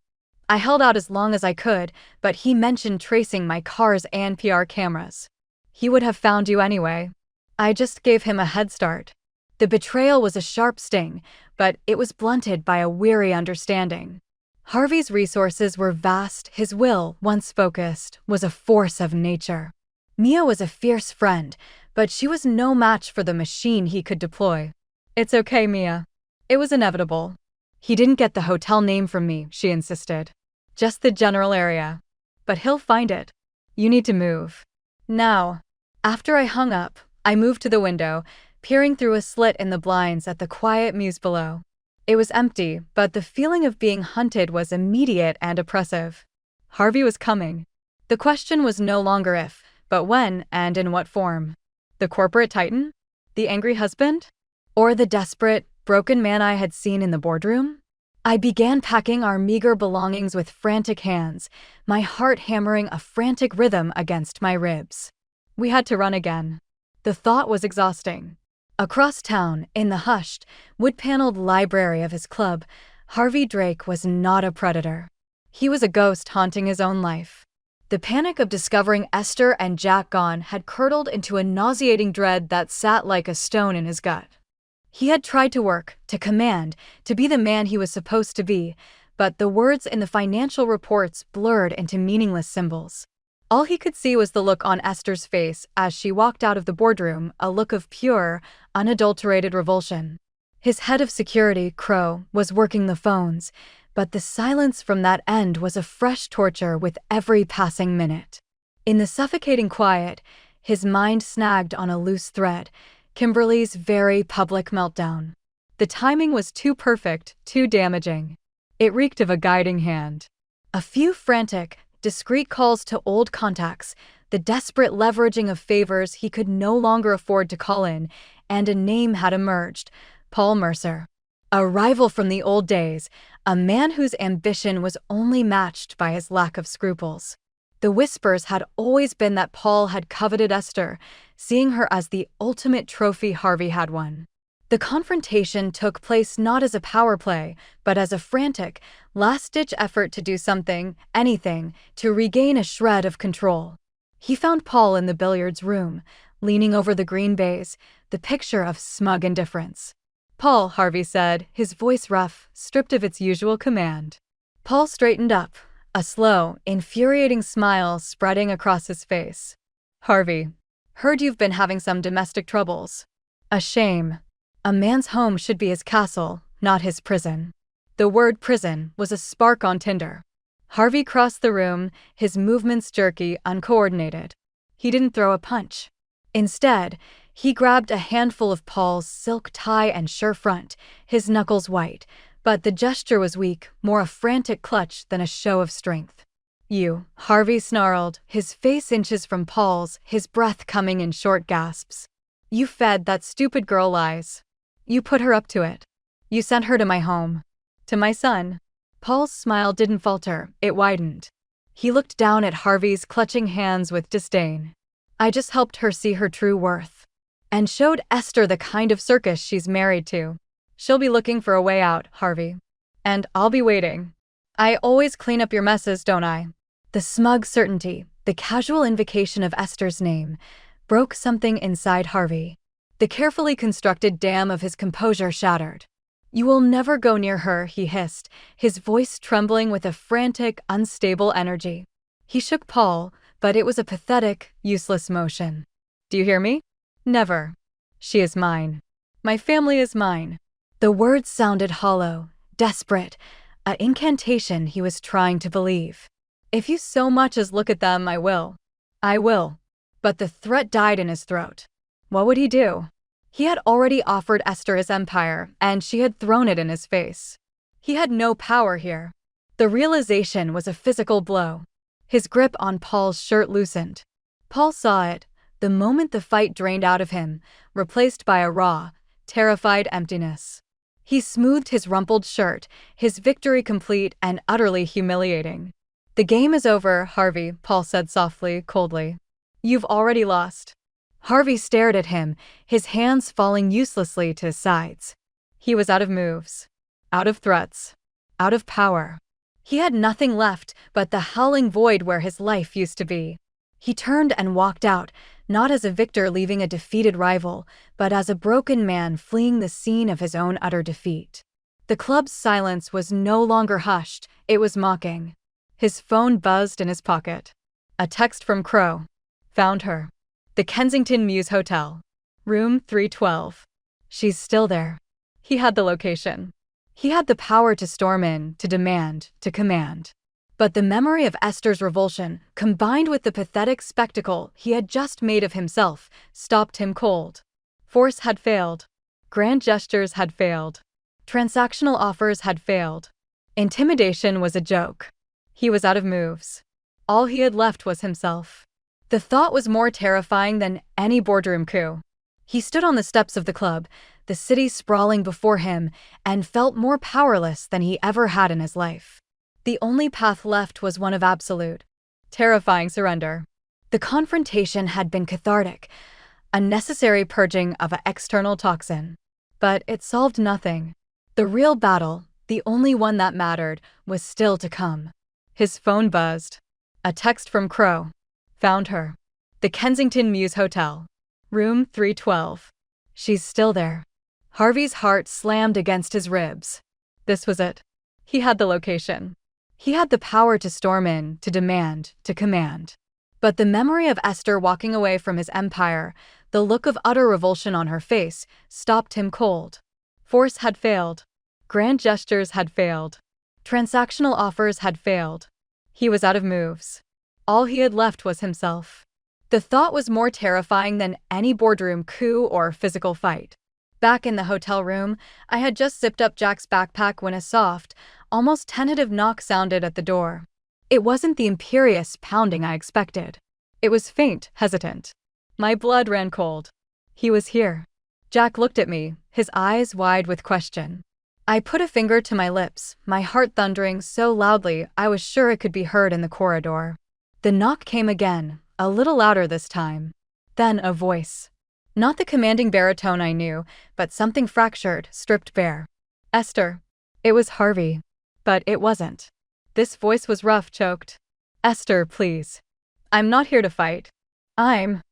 I held out as long as I could, but he mentioned tracing my car's ANPR cameras. He would have found you anyway. I just gave him a head start. The betrayal was a sharp sting, but it was blunted by a weary understanding. Harvey's resources were vast, his will, once focused, was a force of nature. Mia was a fierce friend, but she was no match for the machine he could deploy. It's okay, Mia. It was inevitable. He didn't get the hotel name from me, she insisted. Just the general area. But he'll find it. You need to move. Now. After I hung up, I moved to the window, peering through a slit in the blinds at the quiet mews below. It was empty, but the feeling of being hunted was immediate and oppressive. Harvey was coming. The question was no longer if, but when and in what form. The corporate titan? The angry husband? Or the desperate, broken man I had seen in the boardroom? I began packing our meager belongings with frantic hands, my heart hammering a frantic rhythm against my ribs. We had to run again. The thought was exhausting. Across town, in the hushed, wood-paneled library of his club, Harvey Drake was not a predator. He was a ghost haunting his own life. The panic of discovering Esther and Jack gone had curdled into a nauseating dread that sat like a stone in his gut. He had tried to work, to command, to be the man he was supposed to be, but the words in the financial reports blurred into meaningless symbols. All he could see was the look on Esther's face as she walked out of the boardroom, a look of pure, unadulterated revulsion. His head of security, Crow, was working the phones, but the silence from that end was a fresh torture with every passing minute. In the suffocating quiet, his mind snagged on a loose thread, Kimberly's very public meltdown. The timing was too perfect, too damaging. It reeked of a guiding hand. A few frantic, discreet calls to old contacts, the desperate leveraging of favors he could no longer afford to call in, and a name had emerged, Paul Mercer. A rival from the old days, a man whose ambition was only matched by his lack of scruples. The whispers had always been that Paul had coveted Esther, seeing her as the ultimate trophy Harvey had won. The confrontation took place not as a power play, but as a frantic, last-ditch effort to do something, anything, to regain a shred of control. He found Paul in the billiards room, leaning over the green baize, the picture of smug indifference. "Paul," Harvey said, his voice rough, stripped of its usual command. Paul straightened up, a slow, infuriating smile spreading across his face. "Harvey, heard you've been having some domestic troubles. A shame. A man's home should be his castle, not his prison." The word prison was a spark on tinder. Harvey crossed the room, his movements jerky, uncoordinated. He didn't throw a punch. Instead, he grabbed a handful of Paul's silk tie and shirt front, his knuckles white, but the gesture was weak, more a frantic clutch than a show of strength. "You," Harvey snarled, his face inches from Paul's, his breath coming in short gasps. "You fed that stupid girl lies. You put her up to it. You sent her to my home. To my son." Paul's smile didn't falter, it widened. He looked down at Harvey's clutching hands with disdain. "I just helped her see her true worth. And showed Esther the kind of circus she's married to. She'll be looking for a way out, Harvey. And I'll be waiting. I always clean up your messes, don't I?" The smug certainty, the casual invocation of Esther's name, broke something inside Harvey. The carefully constructed dam of his composure shattered. "You will never go near her," he hissed, his voice trembling with a frantic, unstable energy. He shook Paul, but it was a pathetic, useless motion. "Do you hear me? Never. She is mine. My family is mine." The words sounded hollow, desperate, an incantation he was trying to believe. "If you so much as look at them, I will. I will." But the threat died in his throat. What would he do? He had already offered Esther his empire, and she had thrown it in his face. He had no power here. The realization was a physical blow. His grip on Paul's shirt loosened. Paul saw it, the moment the fight drained out of him, replaced by a raw, terrified emptiness. He smoothed his rumpled shirt, his victory complete and utterly humiliating. "The game is over, Harvey," Paul said softly, coldly. "You've already lost." Harvey stared at him, his hands falling uselessly to his sides. He was out of moves, out of threats, out of power. He had nothing left but the howling void where his life used to be. He turned and walked out, not as a victor leaving a defeated rival, but as a broken man fleeing the scene of his own utter defeat. The club's silence was no longer hushed, it was mocking. His phone buzzed in his pocket. A text from Crow. "Found her. The Kensington Mews Hotel. Room 312. She's still there." He had the location. He had the power to storm in, to demand, to command. But the memory of Esther's revulsion, combined with the pathetic spectacle he had just made of himself, stopped him cold. Force had failed. Grand gestures had failed. Transactional offers had failed. Intimidation was a joke. He was out of moves. All he had left was himself. The thought was more terrifying than any boardroom coup. He stood on the steps of the club, the city sprawling before him, and felt more powerless than he ever had in his life. The only path left was one of absolute, terrifying surrender. The confrontation had been cathartic, a necessary purging of an external toxin. But it solved nothing. The real battle, the only one that mattered, was still to come. His phone buzzed. A text from Crow. "Found her. The Kensington Mews Hotel. Room 312. She's still there." Harvey's heart slammed against his ribs. This was it. He had the location. He had the power to storm in, to demand, to command. But the memory of Esther walking away from his empire, the look of utter revulsion on her face, stopped him cold. Force had failed. Grand gestures had failed. Transactional offers had failed. He was out of moves. All he had left was himself. The thought was more terrifying than any boardroom coup or physical fight. Back in the hotel room, I had just zipped up Jack's backpack when a soft, almost tentative knock sounded at the door. It wasn't the imperious pounding I expected. It was faint, hesitant. My blood ran cold. He was here. Jack looked at me, his eyes wide with question. I put a finger to my lips, my heart thundering so loudly I was sure it could be heard in the corridor. The knock came again, a little louder this time. Then a voice. Not the commanding baritone I knew, but something fractured, stripped bare. "Esther." It was Harvey. But it wasn't. This voice was rough, choked. "Esther, please. I'm not here to fight. I'm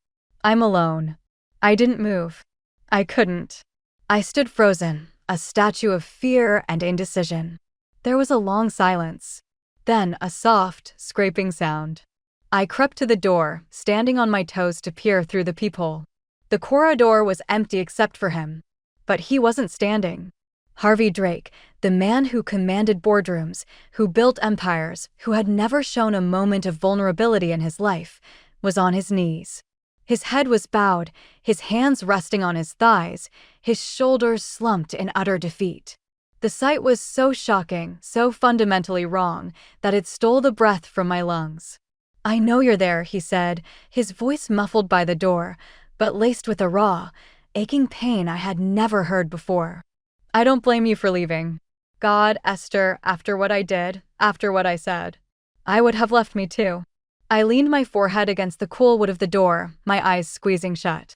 alone." I didn't move. I couldn't. I stood frozen, a statue of fear and indecision. There was a long silence. Then a soft, scraping sound. I crept to the door, standing on my toes to peer through the peephole. The corridor was empty except for him. But he wasn't standing. Harvey Drake, the man who commanded boardrooms, who built empires, who had never shown a moment of vulnerability in his life, was on his knees. His head was bowed, his hands resting on his thighs, his shoulders slumped in utter defeat. The sight was so shocking, so fundamentally wrong, that it stole the breath from my lungs. "I know you're there," he said, his voice muffled by the door, but laced with a raw, aching pain I had never heard before. "I don't blame you for leaving. God, Esther, after what I did, after what I said, I would have left me too." I leaned my forehead against the cool wood of the door, my eyes squeezing shut.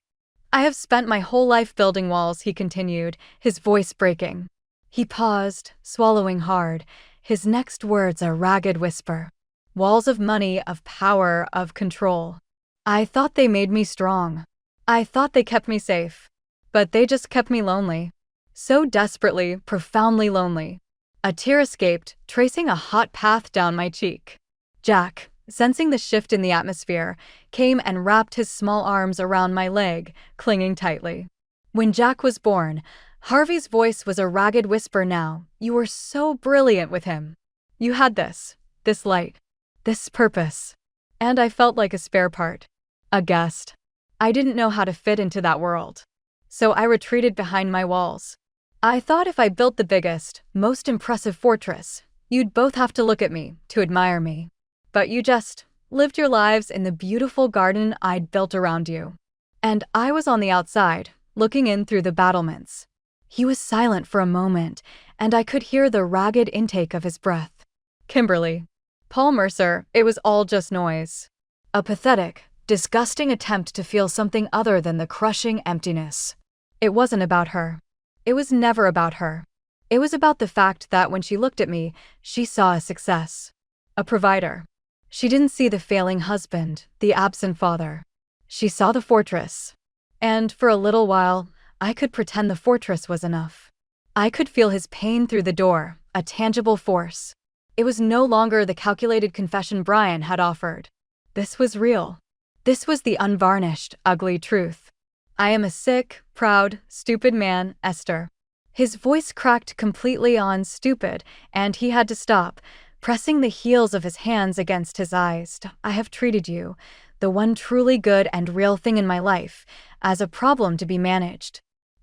"I have spent my whole life building walls," he continued, his voice breaking. He paused, swallowing hard, his next words a ragged whisper. "Walls of money, of power, of control. I thought they made me strong. I thought they kept me safe. But they just kept me lonely. So desperately, profoundly lonely." A tear escaped, tracing a hot path down my cheek. Jack, sensing the shift in the atmosphere, came and wrapped his small arms around my leg, clinging tightly. When Jack was born, Harvey's voice was a ragged whisper now. "You were so brilliant with him. You had this light, this purpose." And I felt like a spare part. A guest. I didn't know how to fit into that world. So I retreated behind my walls. I thought if I built the biggest, most impressive fortress, you'd both have to look at me, to admire me. But you just lived your lives in the beautiful garden I'd built around you. And I was on the outside, looking in through the battlements. He was silent for a moment, and I could hear the ragged intake of his breath. Kimberly. Paul Mercer, it was all just noise. A pathetic, disgusting attempt to feel something other than the crushing emptiness. It wasn't about her. It was never about her. It was about the fact that when she looked at me, she saw a success. A provider. She didn't see the failing husband, the absent father. She saw the fortress. And for a little while, I could pretend the fortress was enough. I could feel his pain through the door, a tangible force. It was no longer the calculated confession Brian had offered. This was real. This was the unvarnished, ugly truth. I am a sick, proud, stupid man, Esther. His voice cracked completely on stupid, and he had to stop, pressing the heels of his hands against his eyes. I have treated you, the one truly good and real thing in my life, as a problem to be managed.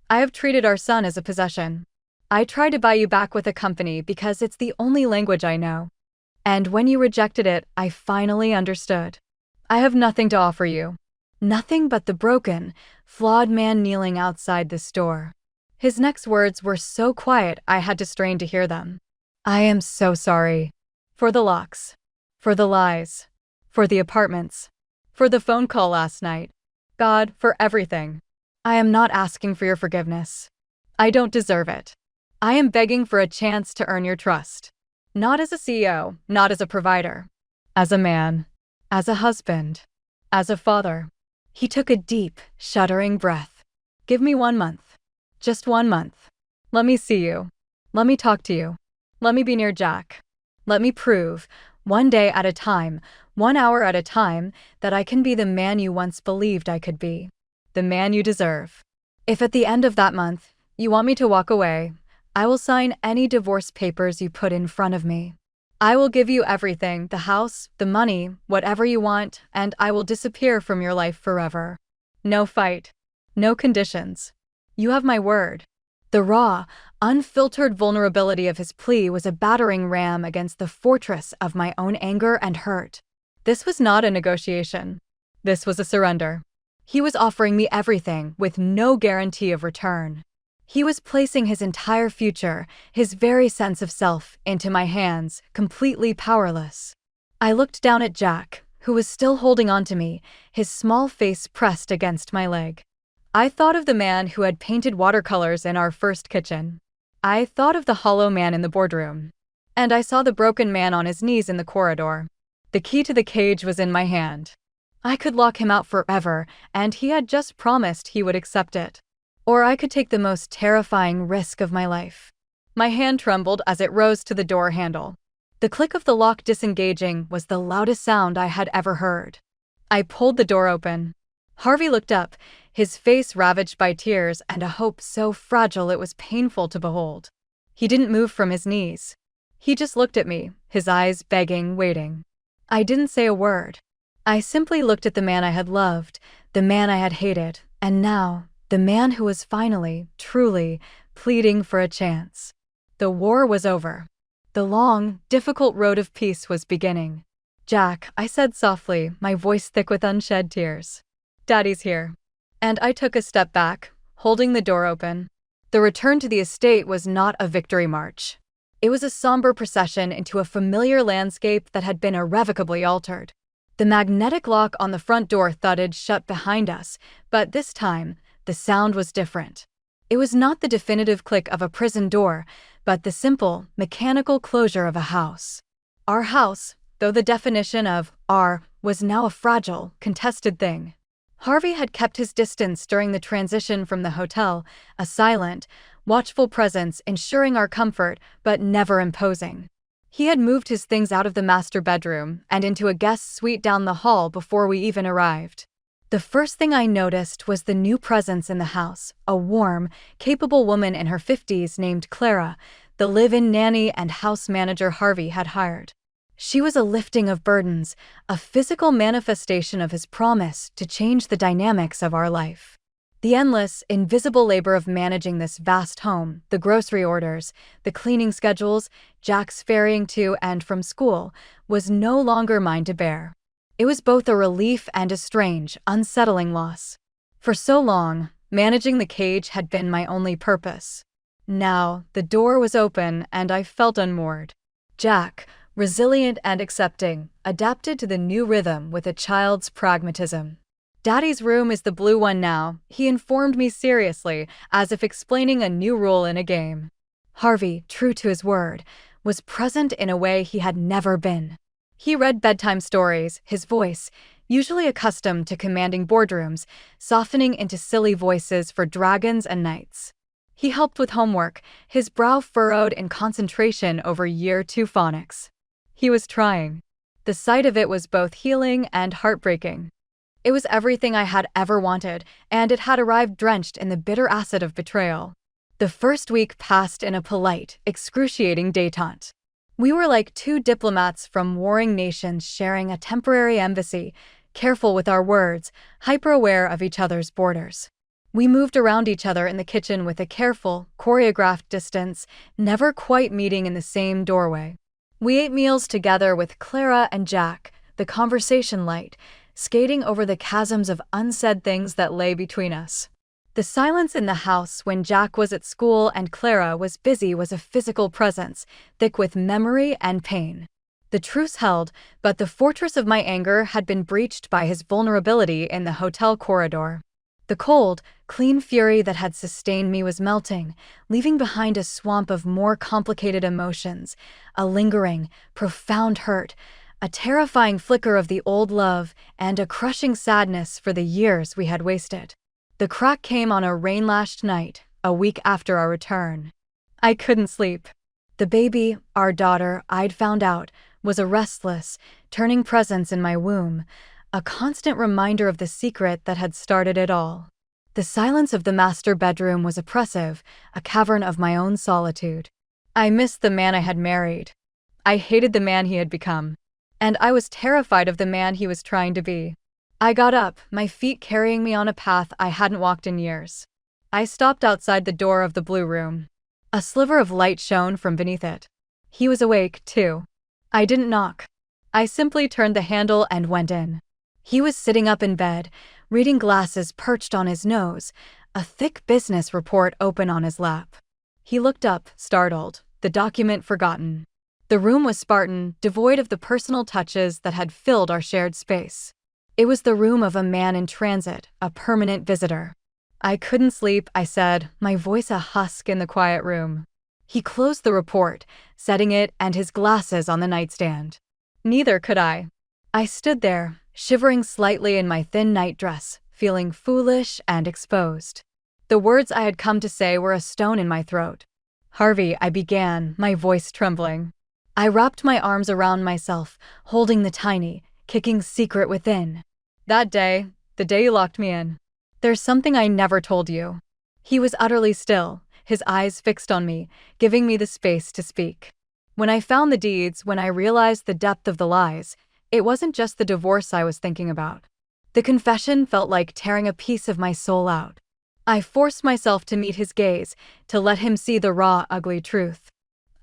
I have treated our son as a possession. I tried to buy you back with a company because it's the only language I know. And when you rejected it, I finally understood. I have nothing to offer you. Nothing but the broken, flawed man kneeling outside this door. His next words were so quiet I had to strain to hear them. I am so sorry. For the locks. For the lies. For the apartments. For the phone call last night. God, for everything. I am not asking for your forgiveness. I don't deserve it. I am begging for a chance to earn your trust. Not as a CEO, not as a provider. As a man. As a husband. As a father. He took a deep, shuddering breath. Give me 1 month. Just 1 month. Let me see you. Let me talk to you. Let me be near Jack. Let me prove, one day at a time, 1 hour at a time, that I can be the man you once believed I could be. The man you deserve. If at the end of that month, you want me to walk away, I will sign any divorce papers you put in front of me. I will give you everything, the house, the money, whatever you want, and I will disappear from your life forever. No fight. No conditions. You have my word. The raw, unfiltered vulnerability of his plea was a battering ram against the fortress of my own anger and hurt. This was not a negotiation. This was a surrender. He was offering me everything with no guarantee of return. He was placing his entire future, his very sense of self, into my hands, completely powerless. I looked down at Jack, who was still holding on to me, his small face pressed against my leg. I thought of the man who had painted watercolors in our first kitchen. I thought of the hollow man in the boardroom. And I saw the broken man on his knees in the corridor. The key to the cage was in my hand. I could lock him out forever, and he had just promised he would accept it. Or I could take the most terrifying risk of my life. My hand trembled as it rose to the door handle. The click of the lock disengaging was the loudest sound I had ever heard. I pulled the door open. Harvey looked up, his face ravaged by tears and a hope so fragile it was painful to behold. He didn't move from his knees. He just looked at me, his eyes begging, waiting. I didn't say a word. I simply looked at the man I had loved, the man I had hated, and now, the man who was finally, truly, pleading for a chance. The war was over. The long, difficult road of peace was beginning. Jack, I said softly, my voice thick with unshed tears. Daddy's here. And I took a step back, holding the door open. The return to the estate was not a victory march. It was a somber procession into a familiar landscape that had been irrevocably altered. The magnetic lock on the front door thudded shut behind us, but this time, the sound was different. It was not the definitive click of a prison door, but the simple, mechanical closure of a house. Our house, though the definition of our, was now a fragile, contested thing. Harvey had kept his distance during the transition from the hotel, a silent, watchful presence ensuring our comfort, but never imposing. He had moved his things out of the master bedroom and into a guest suite down the hall before we even arrived. The first thing I noticed was the new presence in the house, a warm, capable woman in her 50s named Clara, the live-in nanny and house manager Harvey had hired. She was a lifting of burdens, a physical manifestation of his promise to change the dynamics of our life. The endless, invisible labor of managing this vast home, the grocery orders, the cleaning schedules, Jack's ferrying to and from school, was no longer mine to bear. It was both a relief and a strange, unsettling loss. For so long, managing the cage had been my only purpose. Now, the door was open and I felt unmoored. Jack, resilient and accepting, adapted to the new rhythm with a child's pragmatism. "Daddy's room is the blue one now," he informed me seriously, as if explaining a new rule in a game. Harvey, true to his word, was present in a way he had never been. He read bedtime stories, his voice, usually accustomed to commanding boardrooms, softening into silly voices for dragons and knights. He helped with homework, his brow furrowed in concentration over Year 2 phonics. He was trying. The sight of it was both healing and heartbreaking. It was everything I had ever wanted, and it had arrived drenched in the bitter acid of betrayal. The first week passed in a polite, excruciating détente. We were like two diplomats from warring nations sharing a temporary embassy, careful with our words, hyper-aware of each other's borders. We moved around each other in the kitchen with a careful, choreographed distance, never quite meeting in the same doorway. We ate meals together with Clara and Jack, the conversation light, skating over the chasms of unsaid things that lay between us. The silence in the house when Jack was at school and Clara was busy was a physical presence, thick with memory and pain. The truce held, but the fortress of my anger had been breached by his vulnerability in the hotel corridor. The cold, clean fury that had sustained me was melting, leaving behind a swamp of more complicated emotions, a lingering, profound hurt, a terrifying flicker of the old love, and a crushing sadness for the years we had wasted. The crack came on a rain-lashed night, a week after our return. I couldn't sleep. The baby, our daughter, I'd found out, was a restless, turning presence in my womb, a constant reminder of the secret that had started it all. The silence of the master bedroom was oppressive, a cavern of my own solitude. I missed the man I had married. I hated the man he had become. And I was terrified of the man he was trying to be. I got up, my feet carrying me on a path I hadn't walked in years. I stopped outside the door of the blue room. A sliver of light shone from beneath it. He was awake, too. I didn't knock. I simply turned the handle and went in. He was sitting up in bed, reading glasses perched on his nose, a thick business report open on his lap. He looked up, startled, the document forgotten. The room was Spartan, devoid of the personal touches that had filled our shared space. It was the room of a man in transit, a permanent visitor. I couldn't sleep, I said, my voice a husk in the quiet room. He closed the report, setting it and his glasses on the nightstand. Neither could I. I stood there, shivering slightly in my thin nightdress, feeling foolish and exposed. The words I had come to say were a stone in my throat. "Harvey," I began, my voice trembling. I wrapped my arms around myself, holding the tiny, kicking secret within. "That day, the day you locked me in. There's something I never told you." He was utterly still, his eyes fixed on me, giving me the space to speak. When I found the deeds, when I realized the depth of the lies, it wasn't just the divorce I was thinking about. The confession felt like tearing a piece of my soul out. I forced myself to meet his gaze, to let him see the raw, ugly truth.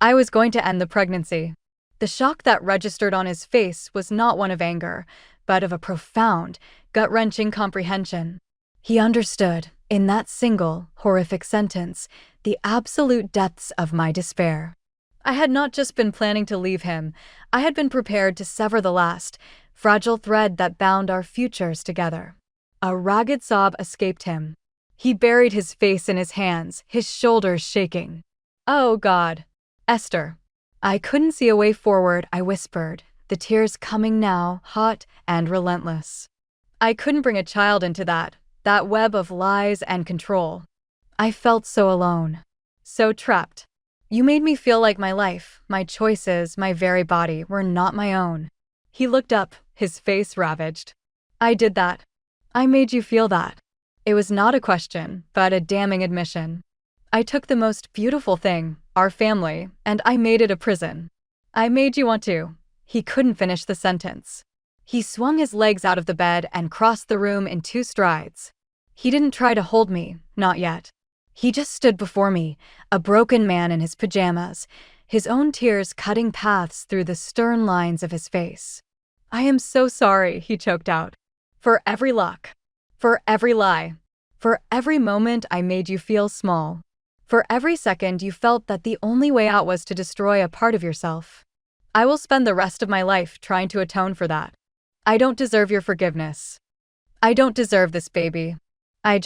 I was going to end the pregnancy. The shock that registered on his face was not one of anger, but of a profound, gut-wrenching comprehension. He understood, in that single, horrific sentence, the absolute depths of my despair. I had not just been planning to leave him, I had been prepared to sever the last, fragile thread that bound our futures together. A ragged sob escaped him. He buried his face in his hands, his shoulders shaking. "Oh, God. Esther." I couldn't see a way forward, I whispered, the tears coming now, hot and relentless. I couldn't bring a child into that web of lies and control. I felt so alone, so trapped. "You made me feel like my life, my choices, my very body were not my own." He looked up, his face ravaged. "I did that. I made you feel that." It was not a question, but a damning admission. I took the most beautiful thing, our family, and I made it a prison. "I made you want to." He couldn't finish the sentence. He swung his legs out of the bed and crossed the room in 2 strides. He didn't try to hold me, not yet. He just stood before me, a broken man in his pajamas, his own tears cutting paths through the stern lines of his face. "I am so sorry," he choked out. "For every lock. For every lie. For every moment I made you feel small. For every second you felt that the only way out was to destroy a part of yourself. I will spend the rest of my life trying to atone for that. I don't deserve your forgiveness. I don't deserve this, baby. I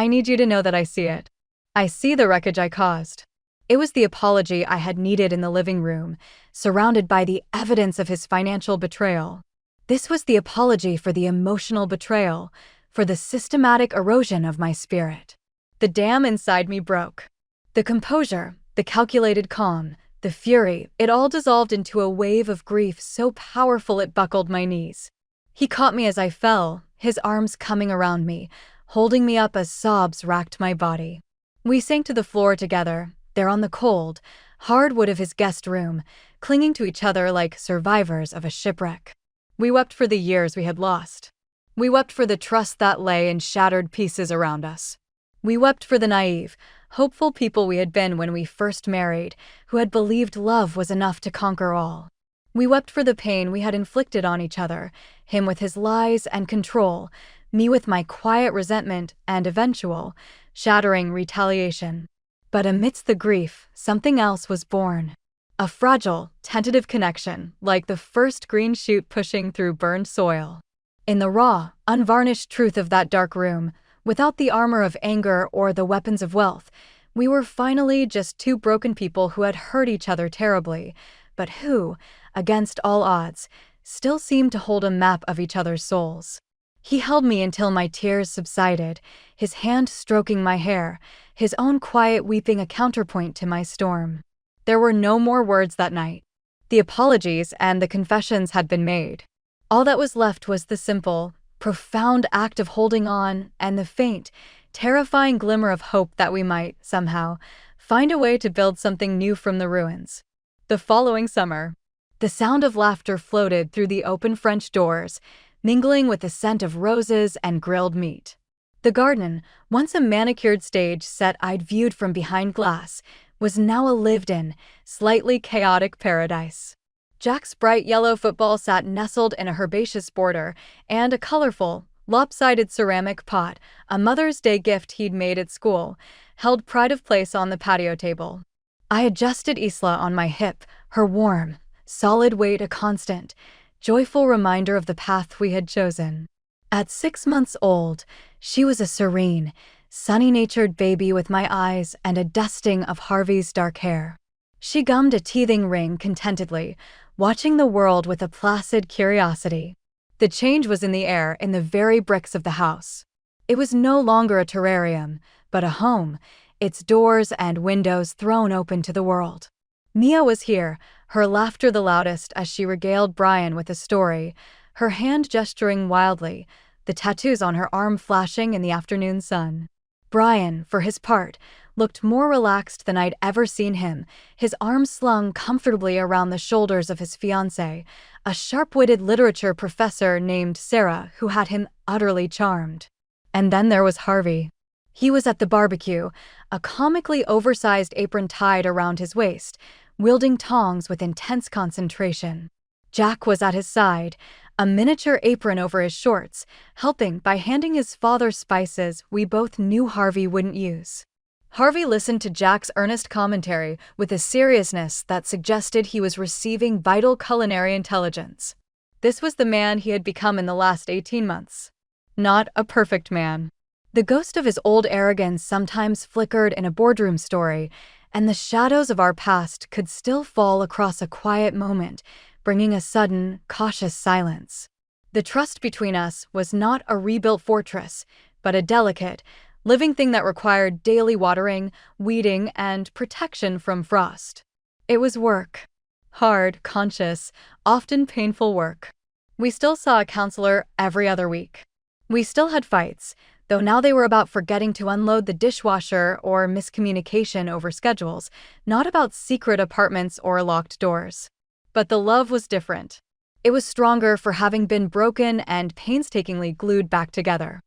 need you to know that I see it. I see the wreckage I caused. It was the apology I had needed in the living room, surrounded by the evidence of his financial betrayal. This was the apology for the emotional betrayal, for the systematic erosion of my spirit. The dam inside me broke. The composure, the calculated calm, the fury, it all dissolved into a wave of grief so powerful it buckled my knees. He caught me as I fell, his arms coming around me, holding me up as sobs racked my body. We sank to the floor together, there on the cold, hard wood of his guest room, clinging to each other like survivors of a shipwreck. We wept for the years we had lost. We wept for the trust that lay in shattered pieces around us. We wept for the naive, hopeful people we had been when we first married, who had believed love was enough to conquer all. We wept for the pain we had inflicted on each other, him with his lies and control, me with my quiet resentment and eventual, shattering retaliation. But amidst the grief, something else was born. A fragile, tentative connection, like the first green shoot pushing through burned soil. In the raw, unvarnished truth of that dark room, without the armor of anger or the weapons of wealth, we were finally just two broken people who had hurt each other terribly, but who, against all odds, still seemed to hold a map of each other's souls. He held me until my tears subsided, his hand stroking my hair, his own quiet weeping a counterpoint to my storm. There were no more words that night. The apologies and the confessions had been made. All that was left was the simple, profound act of holding on and the faint, terrifying glimmer of hope that we might, somehow, find a way to build something new from the ruins. The following summer, the sound of laughter floated through the open French doors, mingling with the scent of roses and grilled meat. The garden, once a manicured stage set I'd viewed from behind glass, was now a lived-in, slightly chaotic paradise. Jack's bright yellow football sat nestled in a herbaceous border, and a colorful, lopsided ceramic pot, a Mother's Day gift he'd made at school, held pride of place on the patio table. I adjusted Isla on my hip, her warm, solid weight a constant, joyful reminder of the path we had chosen. At 6 months old, she was a serene, sunny-natured baby with my eyes and a dusting of Harvey's dark hair. She gummed a teething ring contentedly, watching the world with a placid curiosity. The change was in the air, in the very bricks of the house. It was no longer a terrarium, but a home, its doors and windows thrown open to the world. Mia was here, her laughter the loudest as she regaled Brian with a story, her hand gesturing wildly, the tattoos on her arm flashing in the afternoon sun. Brian, for his part, looked more relaxed than I'd ever seen him, his arms slung comfortably around the shoulders of his fiancée, a sharp-witted literature professor named Sarah who had him utterly charmed. And then there was Harvey. He was at the barbecue, a comically oversized apron tied around his waist, wielding tongs with intense concentration. Jack was at his side, a miniature apron over his shorts, helping by handing his father spices we both knew Harvey wouldn't use. Harvey listened to Jack's earnest commentary with a seriousness that suggested he was receiving vital culinary intelligence. This was the man he had become in the last 18 months. Not a perfect man. The ghost of his old arrogance sometimes flickered in a boardroom story, and the shadows of our past could still fall across a quiet moment, bringing a sudden, cautious silence. The trust between us was not a rebuilt fortress, but a delicate, living thing that required daily watering, weeding, and protection from frost. It was work. Hard, conscious, often painful work. We still saw a counselor every other week. We still had fights, though now they were about forgetting to unload the dishwasher or miscommunication over schedules, not about secret apartments or locked doors. But the love was different. It was stronger for having been broken and painstakingly glued back together.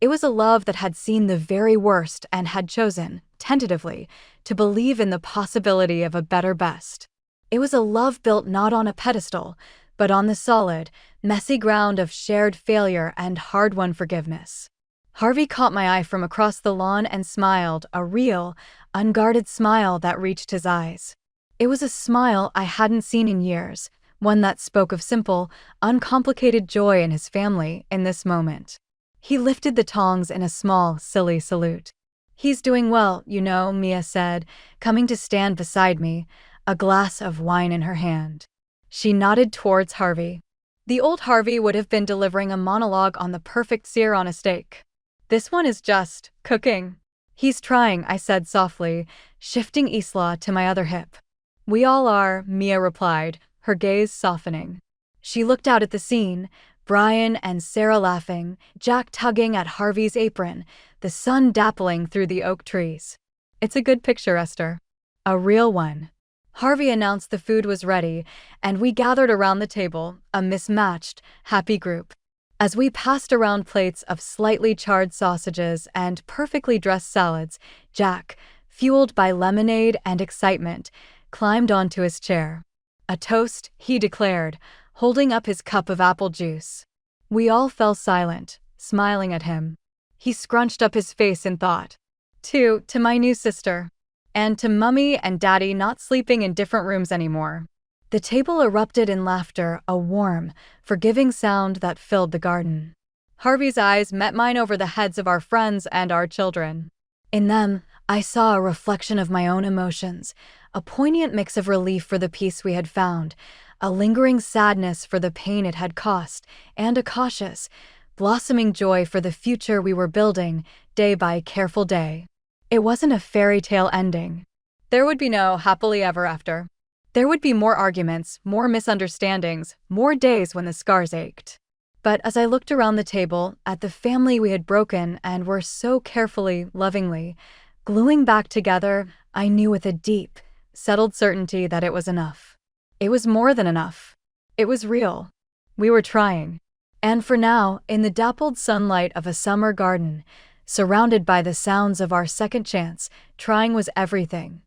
It was a love that had seen the very worst and had chosen, tentatively, to believe in the possibility of a better best. It was a love built not on a pedestal, but on the solid, messy ground of shared failure and hard-won forgiveness. Harvey caught my eye from across the lawn and smiled, a real, unguarded smile that reached his eyes. It was a smile I hadn't seen in years, one that spoke of simple, uncomplicated joy in his family in this moment. He lifted the tongs in a small, silly salute. "He's doing well, you know," Mia said, coming to stand beside me, a glass of wine in her hand. She nodded towards Harvey. The old Harvey would have been delivering a monologue on the perfect sear on a steak. "This one is just cooking." "He's trying," I said softly, shifting Isla to my other hip. "We all are," Mia replied, her gaze softening. She looked out at the scene, Brian and Sarah laughing, Jack tugging at Harvey's apron, the sun dappling through the oak trees. "It's a good picture, Esther." "A real one." Harvey announced the food was ready, and we gathered around the table, a mismatched, happy group. As we passed around plates of slightly charred sausages and perfectly dressed salads, Jack, fueled by lemonade and excitement, climbed onto his chair. "A toast," he declared, holding up his cup of apple juice. We all fell silent, smiling at him. He scrunched up his face in thought. To my new sister. And to Mummy and Daddy not sleeping in different rooms anymore." The table erupted in laughter, a warm, forgiving sound that filled the garden. Harvey's eyes met mine over the heads of our friends and our children. In them, I saw a reflection of my own emotions, a poignant mix of relief for the peace we had found, a lingering sadness for the pain it had cost, and a cautious, blossoming joy for the future we were building, day by careful day. It wasn't a fairy tale ending. There would be no happily ever after. There would be more arguments, more misunderstandings, more days when the scars ached. But as I looked around the table, at the family we had broken and were so carefully, lovingly, gluing back together, I knew with a deep, settled certainty that it was enough. It was more than enough. It was real. We were trying. And for now, in the dappled sunlight of a summer garden, surrounded by the sounds of our second chance, trying was everything.